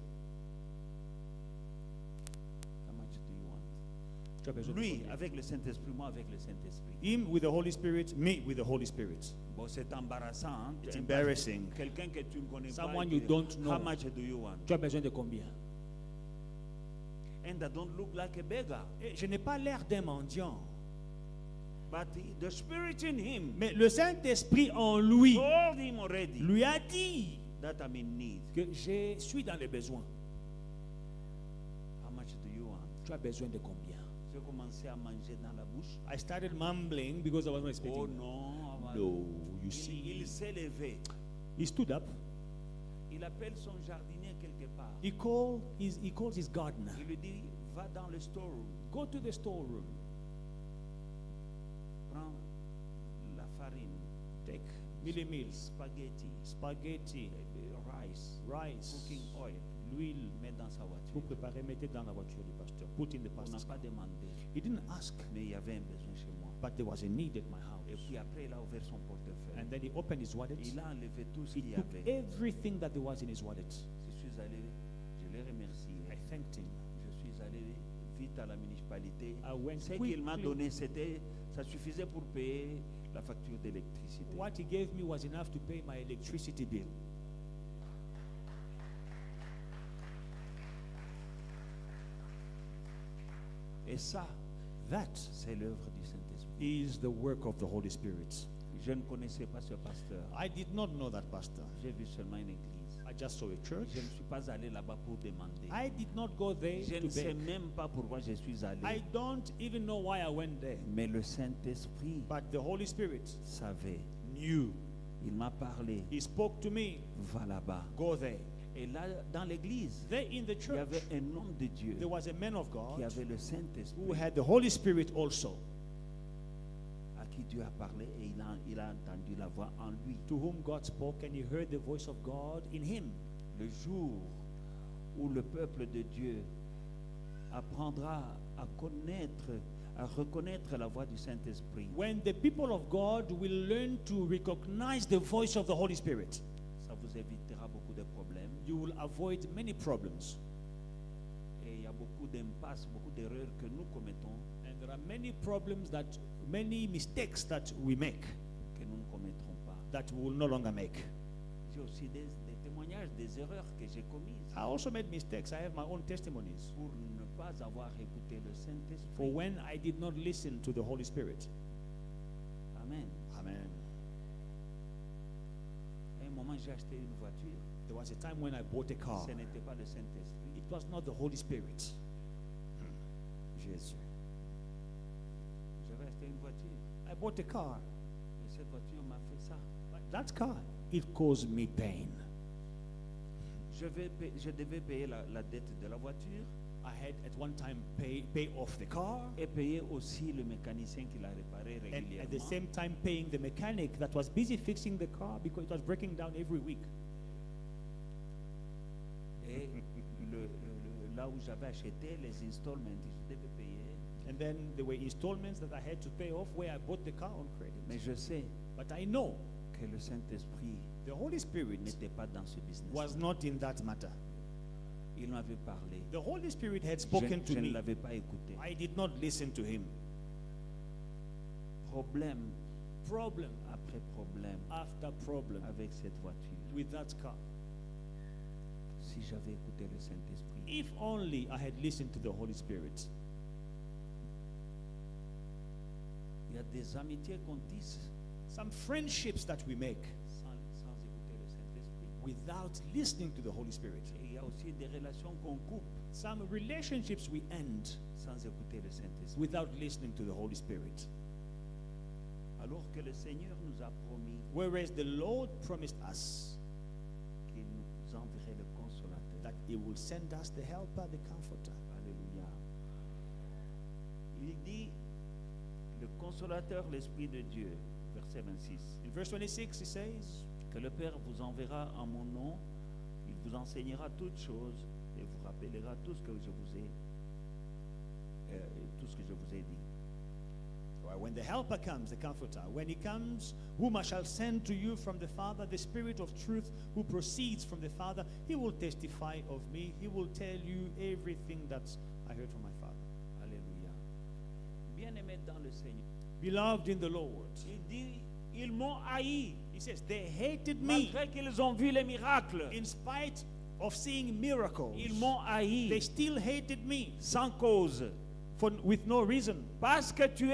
How much do you want? Tu as besoin de Lui, combien? avec le Saint-Esprit, moi avec le Saint-Esprit. Him with the Holy Spirit, me with the Holy Spirit. Bon, c'est embarrassant. Hein? It's embarrassing. Quelqu'un que tu ne connais Someone pas. you il dit, don't know. How much do you want? Tu as besoin de combien? And I don't look like a beggar. Et je n'ai pas l'air d'un mendiant. But the spirit in him Mais le Saint-Esprit en lui told him already lui a dit that I'm in need. que je suis dans les besoins. How much do you want? Tu as besoin de combien? J'ai commencé à manger dans la bouche. I started mumbling because I was not expecting. Oh non. No, you Il see. s'est levé. He stood up. Il appelle son jardinier quelque part. He calls his gardener. Il lui dit, va dans le storeroom. Go to the storeroom. Prends la farine, Take mealy meals, spaghetti, spaghetti, rice, rice, cooking oil. l'huile. Mets dans sa Pour voiture. préparer, mettez dans la voiture du pasteur. Put in the On n'a pastor's pas car. demandé, He didn't ask, mais il y avait un besoin chez moi. but there was a need at my Et house. puis après, il a ouvert son portefeuille. And then he opened his wallet. Il a enlevé tout ce He qu'il y took avait. everything that there was in his wallet. Je suis allé, je l'ai remercié. I thanked him. Je suis allé vite à la municipalité. I went Ce qu'il m'a quickly. donné, ça suffisait pour payer la facture d'électricité. What he gave me was enough to pay my electricity bill. Et ça, That c'est l'œuvre du Saint-Esprit. is the work of the Holy Spirit. Je ne connaissais pas ce pasteur. I did not know that pastor. J'ai vu seulement une église. I just saw a church. Je ne suis pas allé là-bas pour demander. I did not go there Je to ne sais beg. même pas pourquoi je suis I allé. don't even know why I went there. Mais le Saint-Esprit But the Holy Spirit savait. knew. Il m'a parlé. He spoke to me. Va là-bas. Go there. Et là, dans l'église, There in the il y church, avait un homme de Dieu there was a man of qui God avait le who Saint-Esprit had the Holy Spirit also, à qui Dieu a parlé et il a entendu la voix en lui. to whom God spoke, and he heard the voice of God in him. Le jour où le peuple de Dieu apprendra à reconnaître la voix du Saint-Esprit, When the people of God will learn to recognize the voice of the Holy Spirit, ça vous évitera beaucoup de problèmes. you will avoid many problems. Et il y a beaucoup d'impasses, beaucoup d'erreurs que nous commettons And there are many mistakes that we make que nous ne commettrons pas. that we will no longer make. J'ai aussi des témoignages des erreurs que j'ai commises I also made mistakes. I have my own testimonies pour ne pas avoir écouté le for Saint-Esprit. when I did not listen to the Holy Spirit. Amen. Amen. À un moment, j'ai acheté une voiture. There was a time when I bought a car. Ce n'était pas le Saint-Esprit. It was not the Holy Spirit. Jesus. J'avais acheté une voiture. I bought a car. Et cette voiture m'a fait ça. But that car, it caused me pain. Je devais payer la dette de la voiture. I had at one time pay off the car, et payer aussi le mécanicien qui l'a réparé and at the régulièrement. same time paying the mechanic that was busy fixing the car because it was breaking down every week. Et là où j'avais acheté les installments, je devais payer. And then there were installments that I had to pay off where I bought the car on credit. Mais je sais But I know que le Saint-Esprit the Holy Spirit n'était pas dans ce business. was not in that matter. Il m'avait parlé. The Holy Spirit had spoken Je to ne me. l'avais pas écouté. I did not listen to him. Problème Problem après problème after problem avec cette voiture. with that car. Si j'avais écouté le Saint-Esprit, If only I had listened to the Holy Spirit. il y a des amitiés qu'on tisse Some friendships that we make sans écouter le Saint-Esprit. without listening to the Holy Spirit. Et il y a aussi des relations qu'on coupe Some relationships we end sans écouter le Saint-Esprit. without listening to the Holy Spirit. Alors que le Seigneur nous a promis Whereas the Lord promised us qu'il nous enverrait le consolateur. that He will send us the helper, the comforter. Alléluia. Il dit, le consolateur, l'Esprit de Dieu, verset 26, In verse 26, He says, que le Père vous enverra en mon nom, il vous enseignera toutes choses et vous rappellera tout ce que je vous ai dit. well, when the helper comes, the comforter, when He comes, whom I shall send to you from the Father, the Spirit of truth who proceeds from the Father, He will testify of me. He will tell you everything that I heard from my Father. Alléluia. Bien-aimé dans le Seigneur. Beloved in the Lord, Il dit, ils m'ont haï, He says, they hated me malgré qu'ils ont vu les miracles. in spite of seeing miracles. Ils m'ont They haï still hated me sans cause. with no reason. Parce que tu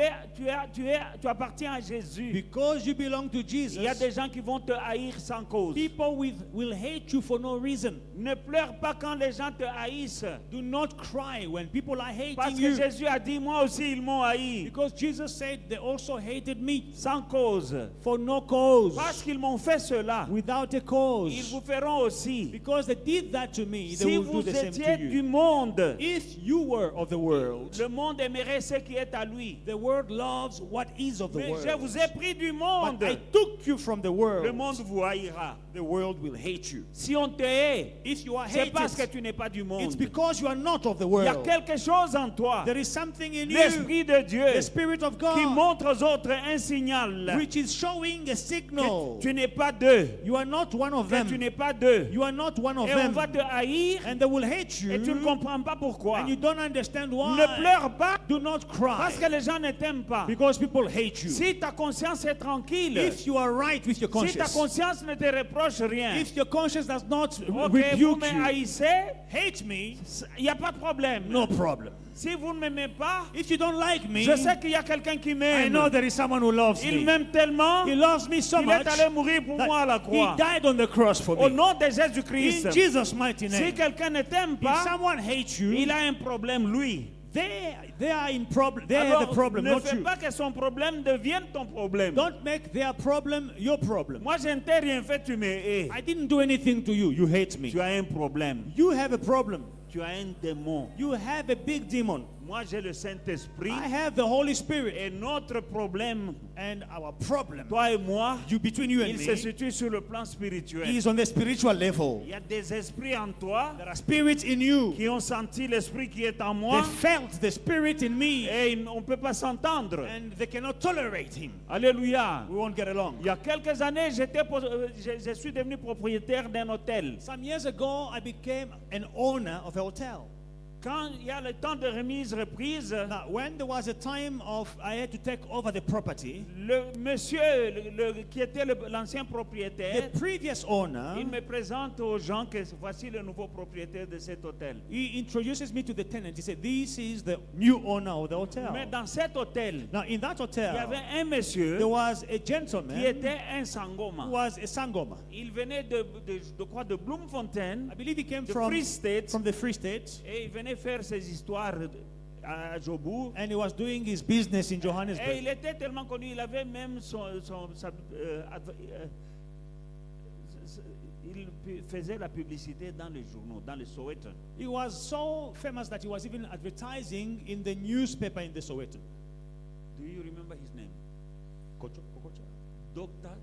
appartiens à Jésus. Because you belong to Il y a Jesus, des gens qui vont te haïr sans cause. people will hate you for no reason. Ne pleure pas quand les gens te haïssent. Do not cry when people are Parce hating que you. Jésus a dit, moi aussi ils m'ont haï. Because Jesus said they also hated me Sans cause. for no cause, Parce qu'ils m'ont fait cela. without a Ils cause. vous feront aussi. Because they did that to me, they Si will do vous the same étiez to du you. monde, If you were of the world, le monde aimerait ce qui est à lui. the world loves what is of the Mais je world. vous ai pris du monde. But I took you from the Le world. monde vous haïra. The world will hate you. Si on te hait, If you are c'est parce que hated, tu n'es pas du it's monde. because you are not of the Il y a world. quelque chose en toi. There is something in you, L'Esprit de Dieu the Spirit of qui God, montre aux autres un signal which is showing a signal. que tu n'es pas d'eux. You are not one of Que tu them. n'es pas d'eux. You are not one of Et on them. va te haïr And they will hate you. et tu ne comprends pas pourquoi. And you don't understand why. Ne pleure pas Do not parce que cry. les gens ne t'aiment pas. Because people hate you. Si ta conscience est tranquille, If you are right with your si ta conscience, conscience ne te reproche rien, if your conscience does not ok, vous rebuke me you, haïssez, hate me, il n'y a pas de problème. no problem. Si vous ne m'aimez pas, If you don't like me, je sais qu'il y a quelqu'un qui I m'aime. know there is someone who loves Il me. m'aime tellement He loves me so qu'il much est allé mourir pour moi à la that croix. He died on the cross for Au me. nom de Jésus-Christ. In Jesus' mighty Si name. quelqu'un ne t'aime If pas, someone hates you, il a un problème, lui. they are in problem. They have Alors, the problem, ne not fais you. pas que son problème devienne ton problème. Don't make their problem your problem. Moi, je ne t'ai rien fait, tu me hais. I didn't do anything to you. You hate me. Tu as un problème. You have a problem. Tu as un démon. You have a big demon. Moi, j'ai le Saint-Esprit. I have the Holy Spirit. Et notre problème, And our problem, toi et moi, between you and il se me, situe sur le plan spirituel. is on the spiritual level. Il y a des esprits en toi There are spirits in you. qui ont senti l'esprit qui est en They moi felt the Spirit in me. et on ne peut pas s'entendre. And they cannot tolerate him. Alléluia. We won't get along. Il y a quelques années, je suis devenu propriétaire d'un hôtel. Some years ago, I became an owner of a hotel. Quand il y a le temps de remise reprise, Now, when there was a time of I had to take over the property, le monsieur qui était l'ancien the propriétaire, previous owner, il me présente aux gens que voici le nouveau propriétaire de cet hôtel. he introduces me to the tenant. He said, "This is the new owner of the hotel." Mais dans cet hôtel, Now, in that il y hotel, avait un monsieur there was a qui gentleman était un who sangoma. was a sangoma. Il venait de de Bloemfontein, I believe he came the from Free State, the Free State, et il venait faire ses histoires à Jobourg. and he was doing his business in Et il Johannesburg. était tellement connu, il avait même il faisait la publicité dans les journaux, dans les Sowetan. He was so famous that he was even advertising in the newspaper in the Soweto. Do you remember his name? Kokocha? Dr.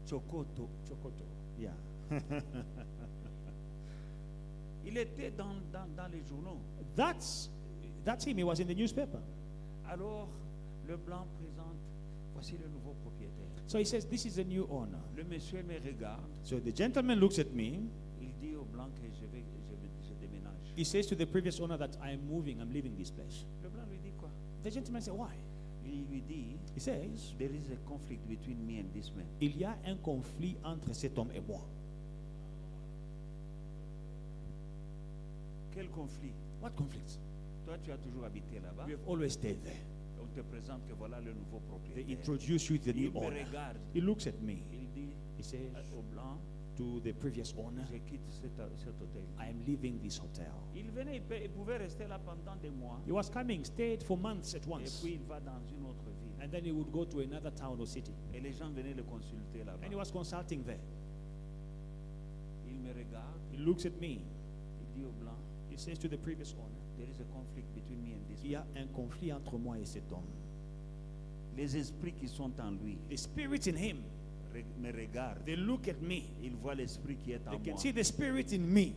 Chokoto. Chokoto. Yeah. Il était dans les journaux. That's him. He was in the newspaper. Alors, le blanc présente, voici le nouveau propriétaire. So he says, this is a new owner. Le monsieur me regarde, So the gentleman looks at me. il dit au blanc que je déménage. He says to the previous owner that I am moving, I'm leaving this place. Le blanc lui dit quoi? The gentleman said, why? Il lui dit, He says, there is a conflict between me and this man. il y a un conflit entre cet homme et moi. Quel conflit? What conflict? Toi, tu as toujours habité là-bas. We have always stayed there. On te présente que voilà le nouveau They propriétaire. introduce you to the new Il me owner. regarde. He looks at me. Il dit He says au blanc, to the previous owner, je quitte cet hôtel. I am leaving this hotel. Il venait, il pouvait rester là pendant des mois. He was coming, stayed for months at Et once. puis il va dans une autre ville. And then he would go to another town or city. Et les gens venaient le consulter là-bas. And he was consulting there. Il me regarde. He looks at me. Il dit au blanc, He says to the previous owner, there is a conflict between me and this il y a man. un conflit entre moi et cet homme. Les esprits qui sont en lui The spirit in him, me regardent. they look at me. Ils voient l'esprit qui est en They can moi. see the spirit in me.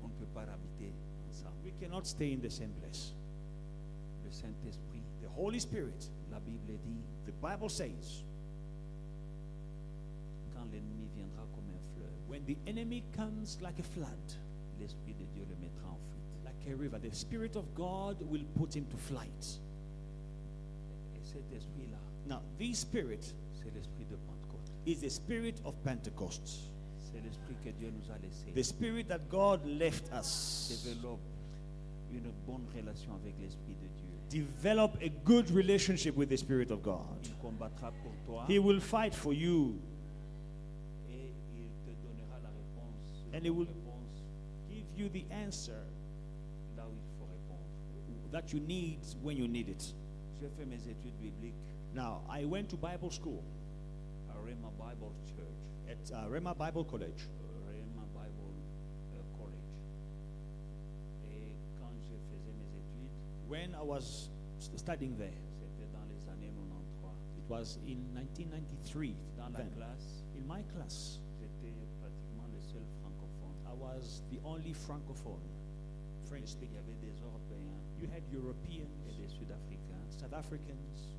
On ne peut pas habiter ensemble. We cannot stay in the same place. Le Saint-Esprit, The Holy Spirit, la Bible dit, the Bible says, quand l'ennemi viendra comme un fleuve, when the enemy comes like a flood, l'Esprit de Dieu le mettra en fuite. like a river, the Spirit of God will put him to flight. Et cet esprit-là, Now, this Spirit c'est l'esprit de Pentecôte. is the Spirit of Pentecost. C'est l'esprit que Dieu nous a laissé. The Spirit that God left us. Développe une bonne relation avec l'Esprit de Dieu. Develop a good relationship with the Spirit of God. Il combattra pour toi He will fight for you, et il te donnera la réponse, And he will- réponse give you the answer là où il faut répondre. that you need when you need it. J'ai fait mes études bibliques Now, I went to Bible school à Rhema Bible Church, at Rhema Bible College. Rhema Bible College. Et quand je faisais mes études, When I was studying there, c'était dans les années 93. it was in 1993. Dans la Then, classe, in my class, j'étais pratiquement le seul francophone. I was the only francophone, French Il y speaking. avait des Européens You had et Europeans, des Sud-Africains. South Africans.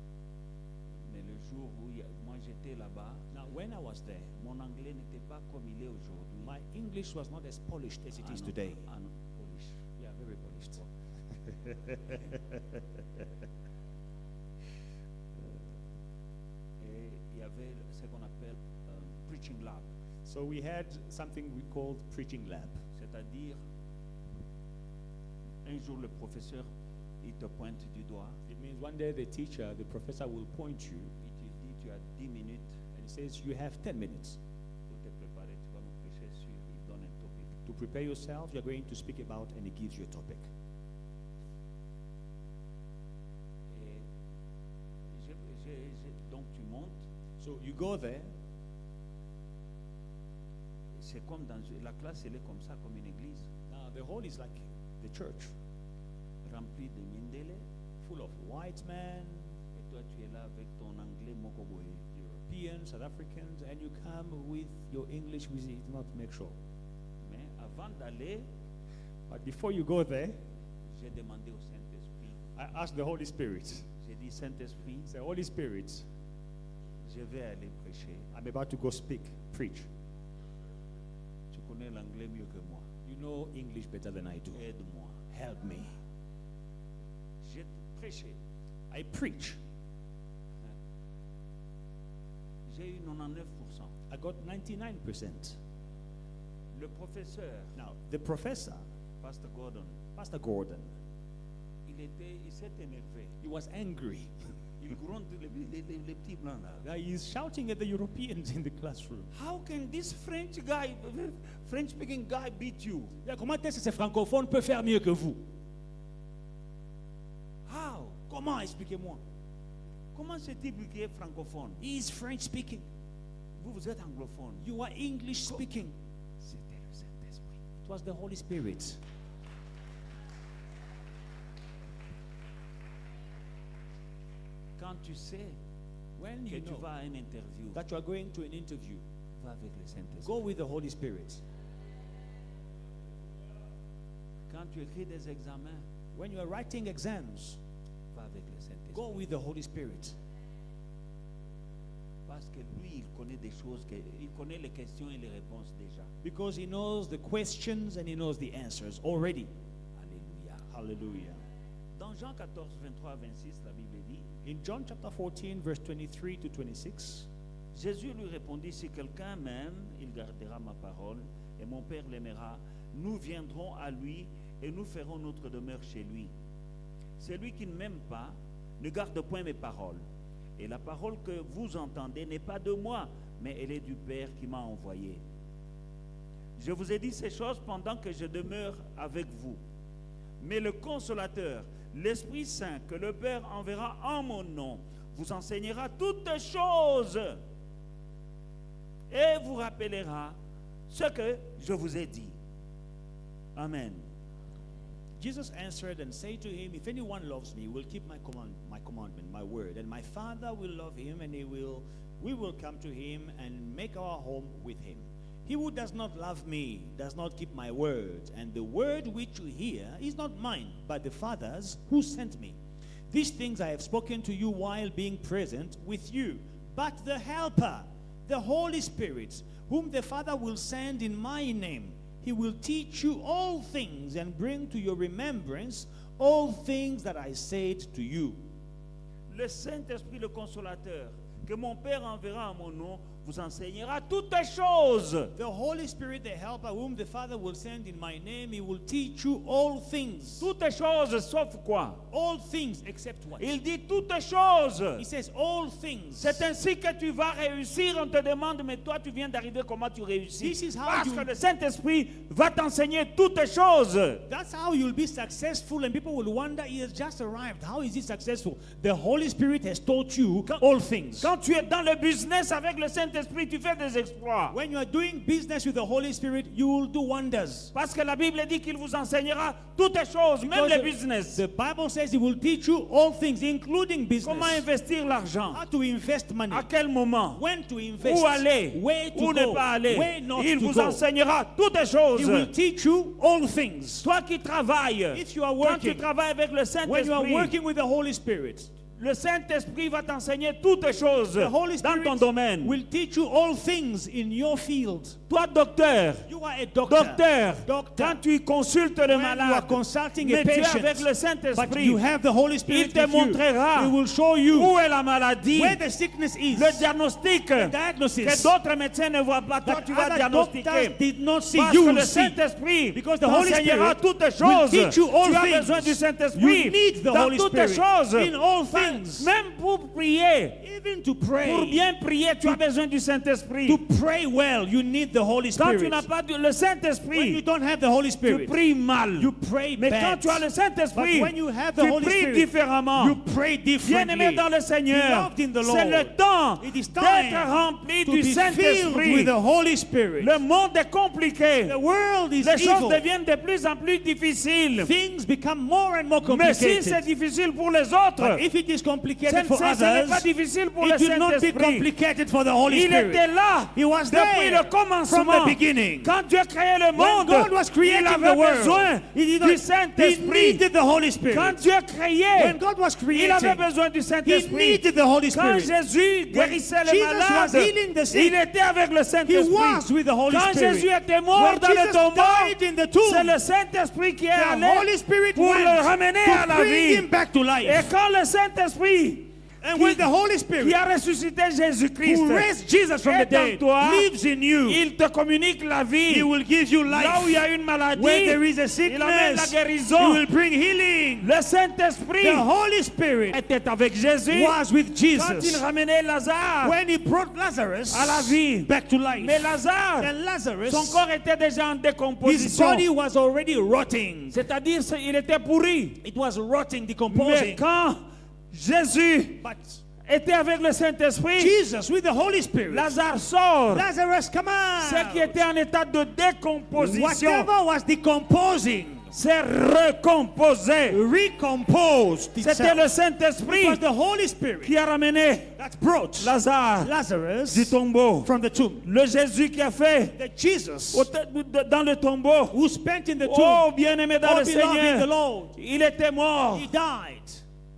Mais le jour où moi j'étais là-bas, Now, when I was there, mon anglais n'était pas comme il est aujourd'hui. my English was not as polished as it is En- today. en Polish. Yeah, very polished. Et il y avait ce qu'on appelle preaching lab, So we had something we called preaching lab. c'est-à-dire un jour le professeur il te pointe du doigt, It means one day the teacher, the professor will point you il te dit tu as 10 minutes and he says you have 10 minutes pour te préparer, tu vas nous prêcher sur, il donne un topic. to prepare yourself. You're going to speak about, and he gives you a topic. Et donc tu montes, So you go there. c'est comme dans la classe, elle est comme ça, comme une église, Now the hall is like the church, remplie de Mindele, full of white men, et toi tu es là avec ton anglais mokoboe. Europeans, South Africans, and you come with your English, which is not make sure. Mais avant d'aller, But before you go there, j'ai demandé au Saint-Esprit, I ask the Holy Spirit. j'ai dit Saint-Esprit, Say, Holy Spirit, je vais aller prêcher. I'm about to go speak, preach. Tu connais l'anglais mieux que moi. You know English better than I do. Aide-moi. Help me. J'ai prêché. I preach. J'ai eu 99%. I got 99%. Le professeur, Now, the professor, Pastor Gordon, Pastor Gordon, il s'est énervé. he was angry. Il gronde les petits blancs là. Now he's shouting at the Europeans in the classroom. How can this French guy, French speaking guy beat you? Yeah, comment est-ce que ces francophones peuvent faire mieux que vous? How? Comment? Expliquez-moi. Comment ce type qui est francophone? He is French speaking. Vous êtes anglophone. You are English speaking. C'était le Saint-Esprit. It was the Holy Spirit. Quand tu sais When que you tu know vas à une interview, that you are going to an interview, va avec le Saint-Esprit. go with the Holy Spirit. Quand tu écris des examens, When you are writing exams, va avec le Saint-Esprit. go with the Holy Spirit. Parce que lui, il connaît des choses, il connaît les questions et les réponses déjà. Because he knows the questions and he knows the answers already. Alléluia. Hallelujah. Dans Jean 14, 23 à 26, la Bible dit, In John chapter 14, verse 23 to 26, Jésus lui répondit, si quelqu'un m'aime, il gardera ma parole, et mon Père l'aimera. Nous viendrons à lui et nous ferons notre demeure chez lui. Celui qui ne m'aime pas ne garde point mes paroles. Et la parole que vous entendez n'est pas de moi, mais elle est du Père qui m'a envoyé. Je vous ai dit ces choses pendant que je demeure avec vous. Mais le Consolateur, l'Esprit Saint, que le Père enverra en mon nom, vous enseignera toutes choses et vous rappellera ce que je vous ai dit. Amen. Jesus answered and said to him, If anyone loves me, he will keep my commandment, my word, and my Father will love him, and we will come to him and make our home with him. He who does not love me does not keep my word, and the word which you hear is not mine, but the Father's who sent me. These things I have spoken to you while being present with you. But the Helper, the Holy Spirit, whom the Father will send in my name, he will teach you all things and bring to your remembrance all things that I said to you. Le Saint-Esprit, le Consolateur, que mon Père enverra en mon nom, vous enseignera toutes choses. The Holy Spirit, the Helper, whom the Father will send in my name, he will teach you all things. Toutes choses, sauf quoi? All things except what? Il dit toutes choses. He says all things. C'est ainsi que tu vas réussir. On te demande, mais toi, tu viens d'arriver, comment tu réussis? This is how Parce you- que le Saint-Esprit va t'enseigner toutes choses. That's how you'll be successful, and people will wonder, he has just arrived. How is he successful? The Holy Spirit has taught you all things. Quand tu es dans le business avec le Saint-Esprit, tu fais des exploits. When you are doing business with the Holy Spirit, you will do wonders. Parce que la Bible dit qu'il vous enseignera toutes choses, même Because le the- business. The Bible says he will teach you all things, including business. Comment investir l'argent? How to invest money. À quel moment? When to invest. Où aller? Where to Où go. ne pas aller? Where not Il to vous go. enseignera toutes He will choses. teach you all things. Toi qui travailles, If you are quand tu working, travailles avec le when you are Saint-Esprit, working with the Holy Spirit, le Saint-Esprit va t'enseigner toutes choses the Holy dans Spirit ton domaine. will teach you all things in your field. Toi, docteur, You are a doctor. quand tu consultes le When you are malade, consulting mais a tu es patient, avec le but Saint-Esprit, you have the Holy Spirit il te with you, montrera he will show you où est la maladie, where the sickness is, le diagnostic the que diagnosis d'autres médecins ne voient pas. Toi, that tu vas other diagnostiquer. doctors did not see. Parce You que will le see. Saint-Esprit Because the Holy t'enseignera Spirit toutes will choses. teach you all Tu as things. besoin du You Saint-Esprit need the dans Holy toutes Spirit choses. in all things. Même pour prier, Even to pour pray, bien prier, tu as besoin du Saint-Esprit. to pray well, you need the Holy Quand tu Spirit. n'as pas le When you Saint-Esprit, don't have the Holy tu Spirit, pries mal. you pray Mais quand bad. tu as le Saint-Esprit, But when you have the tu Holy pries Spirit, différemment. you pray differently. Bien-aimé dans le Seigneur, Beloved in the c'est Lord, le temps it is d'être time rempli to du be filled Saint-Esprit. with the Holy Spirit. Le monde est compliqué. The world is Les choses evil. deviennent de plus en plus difficiles. Things become more and more Mais si complicated. c'est difficile pour les autres, But if it is complicated for ce n'est pas others, difficile pour le it should not be Saint-Esprit. complicated for the Holy Il Spirit. était là He was depuis there le commencement. from the beginning. Quand Dieu créait le When monde, God was il creating the avait world, besoin he, did du not, he Saint-Esprit. needed the Holy Spirit. Quand Dieu créait, When God was il avait creating, besoin du he Saint-Esprit. needed the Holy Quand Spirit. Jésus guérissait les Jesus was malades, healing the sick, il était avec le He Saint-Esprit. was with the Holy Quand Spirit. Jésus était mort When dans le Jesus tombeau, died in the tomb, c'est le Saint-Esprit qui est the allé Holy Spirit pour went le ramener à to la bring vie. him back to Et life. quand le Saint-Esprit And when the Holy qui Spirit, a ressuscité Jésus-Christ who raised Jesus from the est en dead, toi, lives in you, il te communique la vie. He will give you Là où il y life. a une maladie, Where there is a il amène la sickness, He guérison. will bring healing. Le Saint-Esprit The Holy Spirit était avec Jésus was with quand il Jesus ramenait Lazare when He brought Lazarus à la vie. back to life. Mais Lazare, And Lazarus, son corps était déjà en his décomposition. body was already rotting. C'est-à-dire il était pourri. It was rotting, Mais decomposing. quand Jésus But était avec le Saint-Esprit, Jesus with the Holy Spirit. Lazare sort. Lazarus, come Ce qui out. était en état de décomposition Whatever was decomposing, s'est recomposé. recomposed C'était itself. le It Saint-Esprit was the Holy Spirit qui a ramené that brought Lazare du Lazarus tombeau. from the tomb. Le Jésus qui a fait The Jesus dans le tombeau. who spent in the tomb, Oh, bien-aimé dans oh, le beloved in the Seigneur, Lord, il était mort. he died.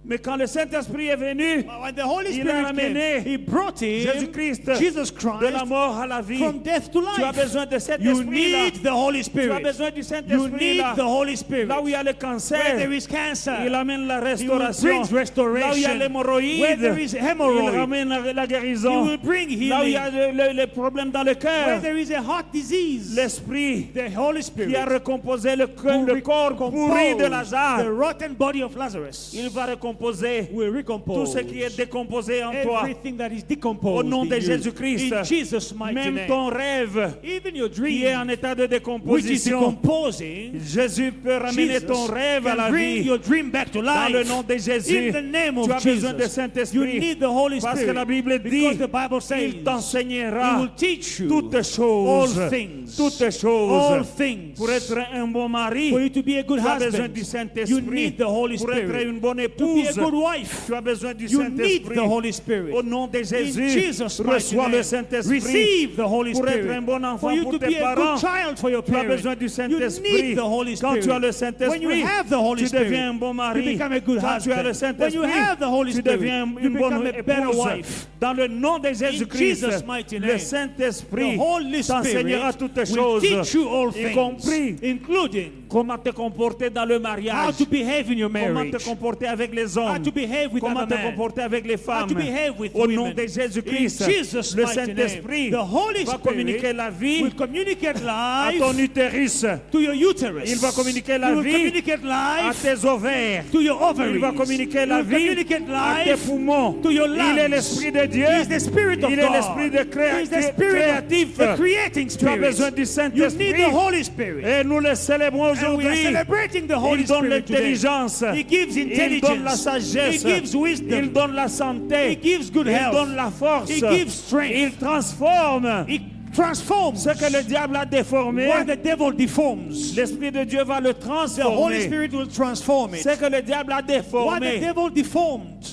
Mais quand le Saint-Esprit est venu, But when the Holy il a Spirit ramené came, he brought him, Jésus-Christ Jesus de la Christ, mort à la vie. from death to Tu as life. besoin de cet You esprit-là. need the Holy Tu as Spirit. besoin du You Saint-Esprit need là. the Holy Spirit. Là où il y a le Where cancer, there is cancer, il amène la he will restauration. bring restoration. Là où il y a Where l'hémorroïde, there is il hemorrhoid, ramène la he guérison. will bring Là où il y healing. a les problèmes dans le Where cœur, there is a heart disease, l'Esprit the Holy qui Spirit a recomposé le will corps pourri de recompose Lazare, the rotten body of Lazarus. il va recomposer Will tout recompose ce qui est décomposé en toi. everything that is Au decomposed nom in de you. Jésus-Christ, In Jesus' mighty même name. ton rêve Even your qui est en dream, état de which is décomposition, decomposing, Jésus peut ramener Jesus ton rêve à can la bring vie. your dream back to Dans life. le nom de Jésus, In the name tu of as besoin de Jesus, you Saint-Esprit. need the Holy Parce que la Spirit. Bible dit, Because the Bible says, il He t'enseignera will teach you toutes all choses. things. Toutes All choses. things. Pour être un bon mari, For you to be a good tu as besoin husband, du you Saint-Esprit. need the Holy Pour être Spirit. une bonne To be a épouse, good wife, tu as besoin du you need Saint-Esprit. the Holy Spirit. Au nom de In Jésus, Jesus' mighty reçois le name, Saint-Esprit. receive the Holy Pour être un Spirit. bon enfant For you pour to tes be a parents, good child for your tu as parents, besoin du you Saint-Esprit. need the Holy Quand tu as le Spirit. When you Saint-Esprit, have the Holy tu Spirit, deviens un bon you mari. become a good Quand tu as le husband. When you Saint-Esprit, have the Holy tu Spirit, deviens you une bonne become a better épouse. wife. Dans le nom de Jésus-Christ, Jesus' mighty le name, Saint-Esprit The Holy t'enseignera Spirit toutes will choses, teach you all y things, compris including comment te comporter dans le how mariage, to behave in your comment marriage, te comporter avec les how hommes, to behave with comment other te men, comporter avec les how femmes. to behave with Au nom women. de In Jésus-Christ, Jesus' le mighty name, Saint-Esprit the Holy va communiquer Spirit la vie will communicate à life ton utérus. to your uterus. Il va communiquer He la will vie communicate à life tes ovaires. to your ovaries. Il va communiquer He la will vie communicate à tes life poumons. to your Il est lungs. l'Esprit de Dieu. He is the Spirit of Il est God. l'Esprit de He is the Spirit créatif. of the creating Tu as Spirit. besoin du You Saint-Esprit. need the Holy Spirit. Et nous le célébrons And we are aujourd'hui. celebrating the Holy Il donne Spirit today. l'intelligence. He gives Il donne la intelligence. sagesse. He gives wisdom. Il donne la santé. He gives good Il health. donne la force. He gives strength. Il transforme He transforms ce que le diable a déformé. what the devil deforms. L'Esprit de Dieu va le The Holy transformer. Spirit will transform it. Ce que le diable a What the déformé, devil deformed,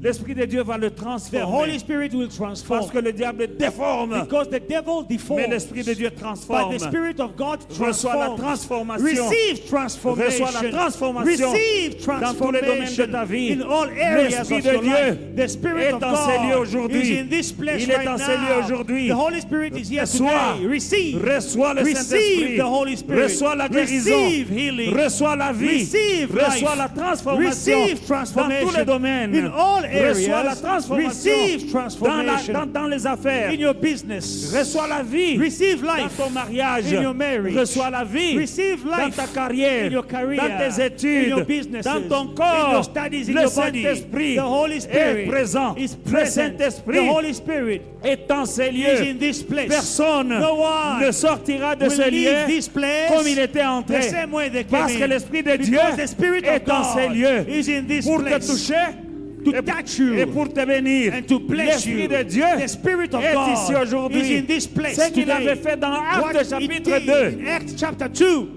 l'Esprit de Dieu va le the transformer. Holy Spirit will Parce transform. que le diable déforme. Because the devil Mais deforms. l'Esprit de Dieu But transforme. the Spirit of God Reçois la transforms. transformation. Receive transformation. Reçois la transformation Receive dans tous les domaines de transformation ta vie. in all areas L'Esprit of de your Dieu life. The Spirit est of en ces lieux God aujourd'hui. is in this place Il est right en ces lieux now. aujourd'hui. The Holy Spirit is here Reçois. today. Receive. Reçois le Receive Saint-Esprit. the Holy Spirit. Reçois la guérison. Receive healing. Reçois la vie. Receive Reçois life. la transformation Receive transformation dans tous les domaines. in all areas. Reçois la transformation Receive transformation dans les affaires. in your business. Reçois la vie Receive dans life ton mariage. in your marriage. Reçois la vie Receive dans life ta carrière, in your career, dans tes in your études, businesses, dans ton in corps. your studies, in Le your body. Saint-Esprit The Holy Spirit est présent. is Le present. Saint-Esprit The Holy Spirit est en ces is lieux. in this place. Personne No one ne sortira de will ce leave lieu this place comme il était the entré. same way they came Parce que in. l'Esprit de Dieu Because the Spirit of est en ces God lieux is in this pour te place toucher to et, touch you et pour te bénir. and to bless L'Esprit you. de Dieu The Spirit of est God ici aujourd'hui. is in this place Ce qu'il today. avait fait dans What Actes he chapitre did 2, in Acts chapter 2,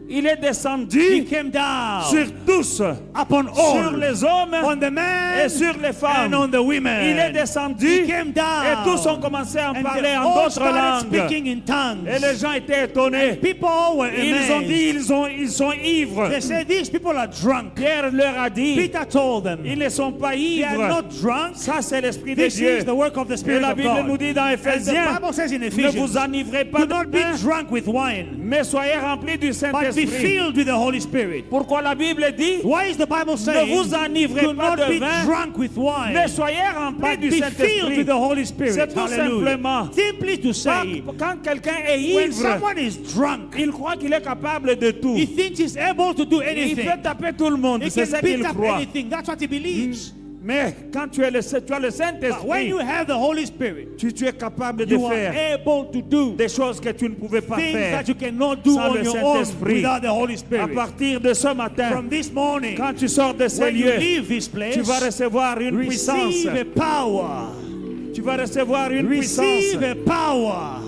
il est he descendu came down sur tous, upon sur all, les hommes on the men et sur les femmes. and on the women. Il est descendu He came down, et tous ont commencé à and parler they en all d'autres started langues. speaking in tongues. Et les gens étaient étonnés. People were Ils ont amazed. dit ils sont ivres. They said, these people are drunk. Pierre leur a dit, Peter told them, ils ne sont pas they are ivres. not drunk. Ça, c'est l'Esprit de This Dieu. is the work of the Et Spirit la of Bible God. nous dit dans And the Éphésiens, Bible says in ne Ephesians, vous enivrez pas do de not be vin, drunk with wine, mais soyez remplis du but be Saint-Esprit. filled with the Holy Spirit. Pourquoi la Bible dit, Why is the Bible saying, ne vous enivrez do pas not be de vin, drunk with wine, mais soyez remplis but du be filled Saint-Esprit. with the Holy Spirit? C'est tout Hallelujah. simplement. Simply to say, Quand quelqu'un est when ivre, someone is drunk, il croit qu'il est capable de tout. he thinks he's able to do Il anything. peut taper tout le monde, He c'est can ça qu'il beat up croit. anything. That's what he believes. Mais quand tu as le But when Saint-Esprit, you have the Holy Spirit, tu es capable de you are faire able to do des choses que tu ne pouvais pas things faire. that you cannot do sans on le your own Saint-Esprit. without the Holy À Spirit. partir de ce matin, From this morning, quand tu sors de ces when you lieux, leave this place, tu vas recevoir une puissance. receive a power. Tu vas recevoir une puissance Receive a power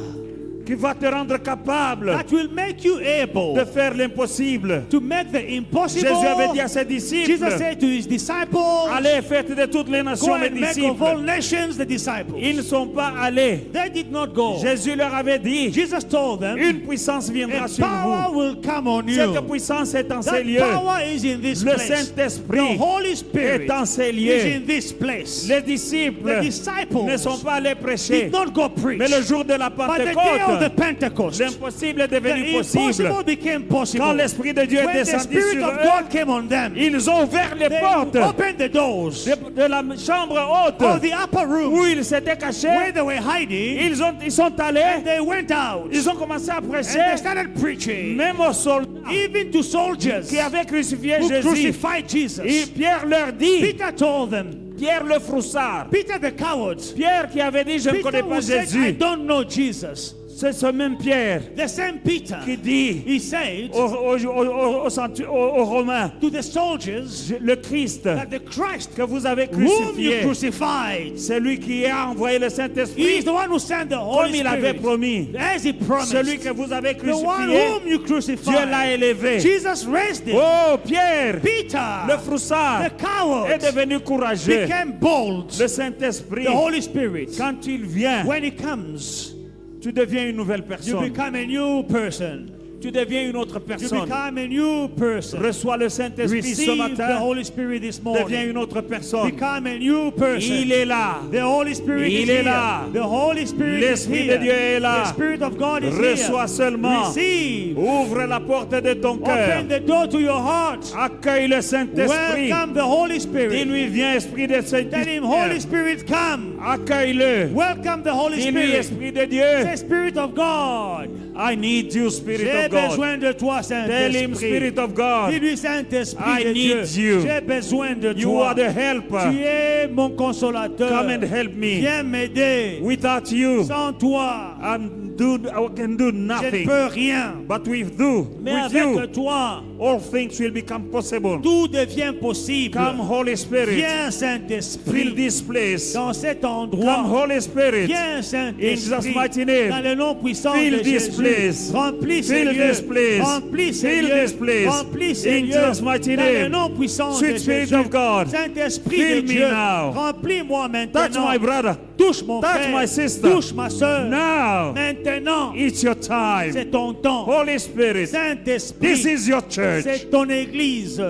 qui va te rendre capable that will make you able de faire l'impossible. to make the impossible. Jésus avait dit à ses disciples, Jesus said to his disciples, allez, faites de toutes les go nations mes and make of all disciples. nations the disciples. Ils ne sont pas allés. They did not go. Jésus leur avait dit, Jesus told them, une puissance viendra a sur power vous. will come on Cette you. puissance est en ces That lieux. power is in this Le place. Saint-Esprit The Holy Spirit est en ces is lieux. in this place. Les disciples The disciples ne sont pas allés prêcher. did not go preach. Mais le jour de la But the day of the Pentecôte, Pentecost, l'impossible est devenu the possible. impossible became possible. Quand l'Esprit de Dieu est When the descendu Spirit sur of eux, God came on them, ils ont ouvert les they portes opened the doors de la chambre haute of the upper room où ils s'étaient where cachés. they were hiding, Ils sont allés, and they went out ils ont commencé à and they prêcher, started preaching, même aux soldats even to soldiers qui avaient crucifié who Jésus. crucified Jesus. Et Pierre leur dit, Peter told them, Pierre le froussard, Peter the coward, Pierre qui avait dit, je ne connais Peter pas who said, I Jésus. don't know Jesus. C'est ce même Pierre The same Peter, qui dit he said aux Romains, to the soldiers le Christ that the Christ que vous avez whom you crucifié, crucified, c'est lui qui a envoyé le he Saint-Esprit is the one who sent the comme Holy il avait Spirit. promis. As he promised, Celui que vous avez the one crucifié, whom you Dieu l'a crucified, élevé. Jesus raised him. Oh, Pierre, Peter, le froussard, the coward, est devenu courageux. became bold. Le Saint-Esprit, The Holy Spirit, quand il vient, when he comes, tu deviens une nouvelle you personne. become a new person. Tu deviens une autre You personne. become a new person. Reçois le Saint-Esprit ce Receive the matin. Holy Spirit this Deviens morning. une autre personne. Become a new person. Il est là. The Holy Spirit Il is est here. là. The Holy Spirit is L'Esprit here. de Dieu est là. The Spirit of God is Reçois here. seulement. Receive. Ouvre la porte de ton cœur. Open the door to your heart. Accueille le Saint-Esprit. Welcome the Holy Spirit. Dis-lui, viens, Esprit de Tell him, Holy Saint-Esprit. Spirit, come. Accueille-le. Welcome the Holy Dis-lui, Spirit. Esprit de Dieu. Say, Spirit of God. I need you, Spirit J'ai of God. besoin de toi, Tell him, Saint-Esprit. Spirit of God. Dis-lui, Saint-Esprit I de Dieu. need you. J'ai besoin de You toi. are the helper. Tu es mon consolateur. Come and help me. Viens m'aider. Without you, Sans toi, I can do je ne nothing. peux rien. But with Mais you, avec toi, all things will become possible. tout devient possible. Come, Holy Spirit. Viens, Fill Saint-Esprit, this place. dans cet Come, endroit. Holy Spirit. Viens, In Saint-Esprit, Jesus' mighty name. dans le nom puissant Fill de this Jésus. place. Remplis ces Fill lieux. this place. Remplis ces Fill lieux. this place. Remplis ces In lieux. Jesus' mighty Dans le name. nom puissant Sweet de Spirit Jésus. of God. Saint-Esprit Fill de me Dieu. now. Remplis-moi Touch maintenant. my brother. Touche mon Touch frère. my sister. Touche ma soeur. Now, Maintenant, it's your time. c'est ton temps. Holy Spirit, Saint-Esprit, this is your church. c'est ton église.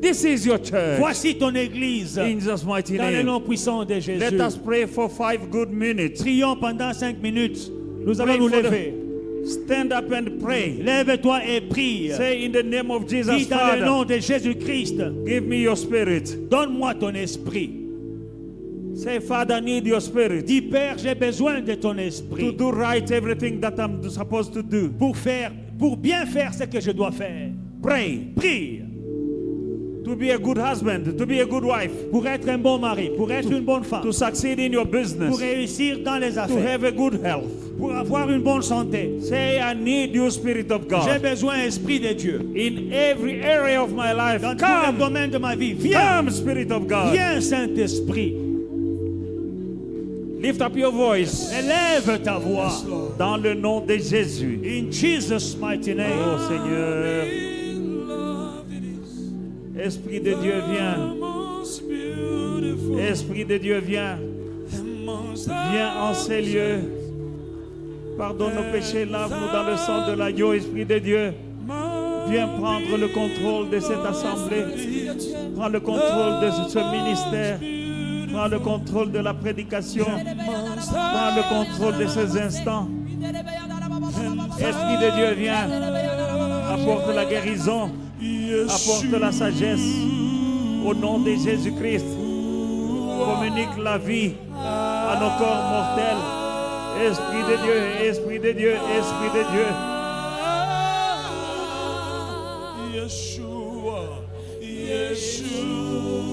This is your church. Voici ton église. In Jesus' mighty Dans le name. nom puissant de Jésus. Let us pray for 5 good minutes. Prions pendant 5 minutes. Nous allons Pray nous for lever. Stand up and pray. Lève-toi et prie. Say in the name of Dis Jesus, dans le Father, nom de Jésus-Christ, give me your spirit. donne-moi ton esprit. Say, Father, I need your spirit Dis, Père, j'ai besoin de ton to esprit do right everything that I'm supposed to do. pour bien faire ce que je dois faire. Pray Prie to be a good husband, to be a good wife, pour être un bon mari, pour être une bonne femme, to succeed in your business, pour réussir dans les to affaires, have a good health. pour avoir une bonne santé. Say, I need you, Spirit of J'ai God. besoin, Esprit de Dieu. In every area of my life, Dans tous les come, domaines de ma vie, viens, come, Spirit of God. viens, Saint-Esprit. Lift up your voice Élève ta voix. dans le nom de Jésus. In Jesus' mighty name. Oh Seigneur, Esprit de Dieu, viens. Esprit de Dieu, viens. Viens en ces lieux. Pardonne nos péchés, lave-nous dans le sang de l'agneau, Esprit de Dieu. Viens prendre le contrôle de cette assemblée. Prends le contrôle de ce ministère. Prends le contrôle de la prédication. Prends le contrôle de ces instants. Esprit de Dieu, viens. Apporte la guérison. Apporte la sagesse. Au nom de Jésus-Christ. Communique la vie à nos corps mortels. Esprit de Dieu, Esprit de Dieu, Esprit de Dieu. Yeshua, Yeshua.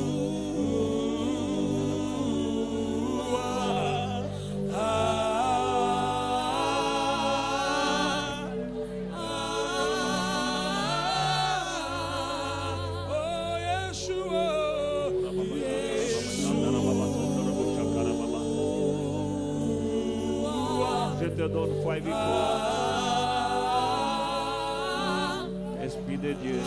je te donne foi et victoire. Esprit de Dieu.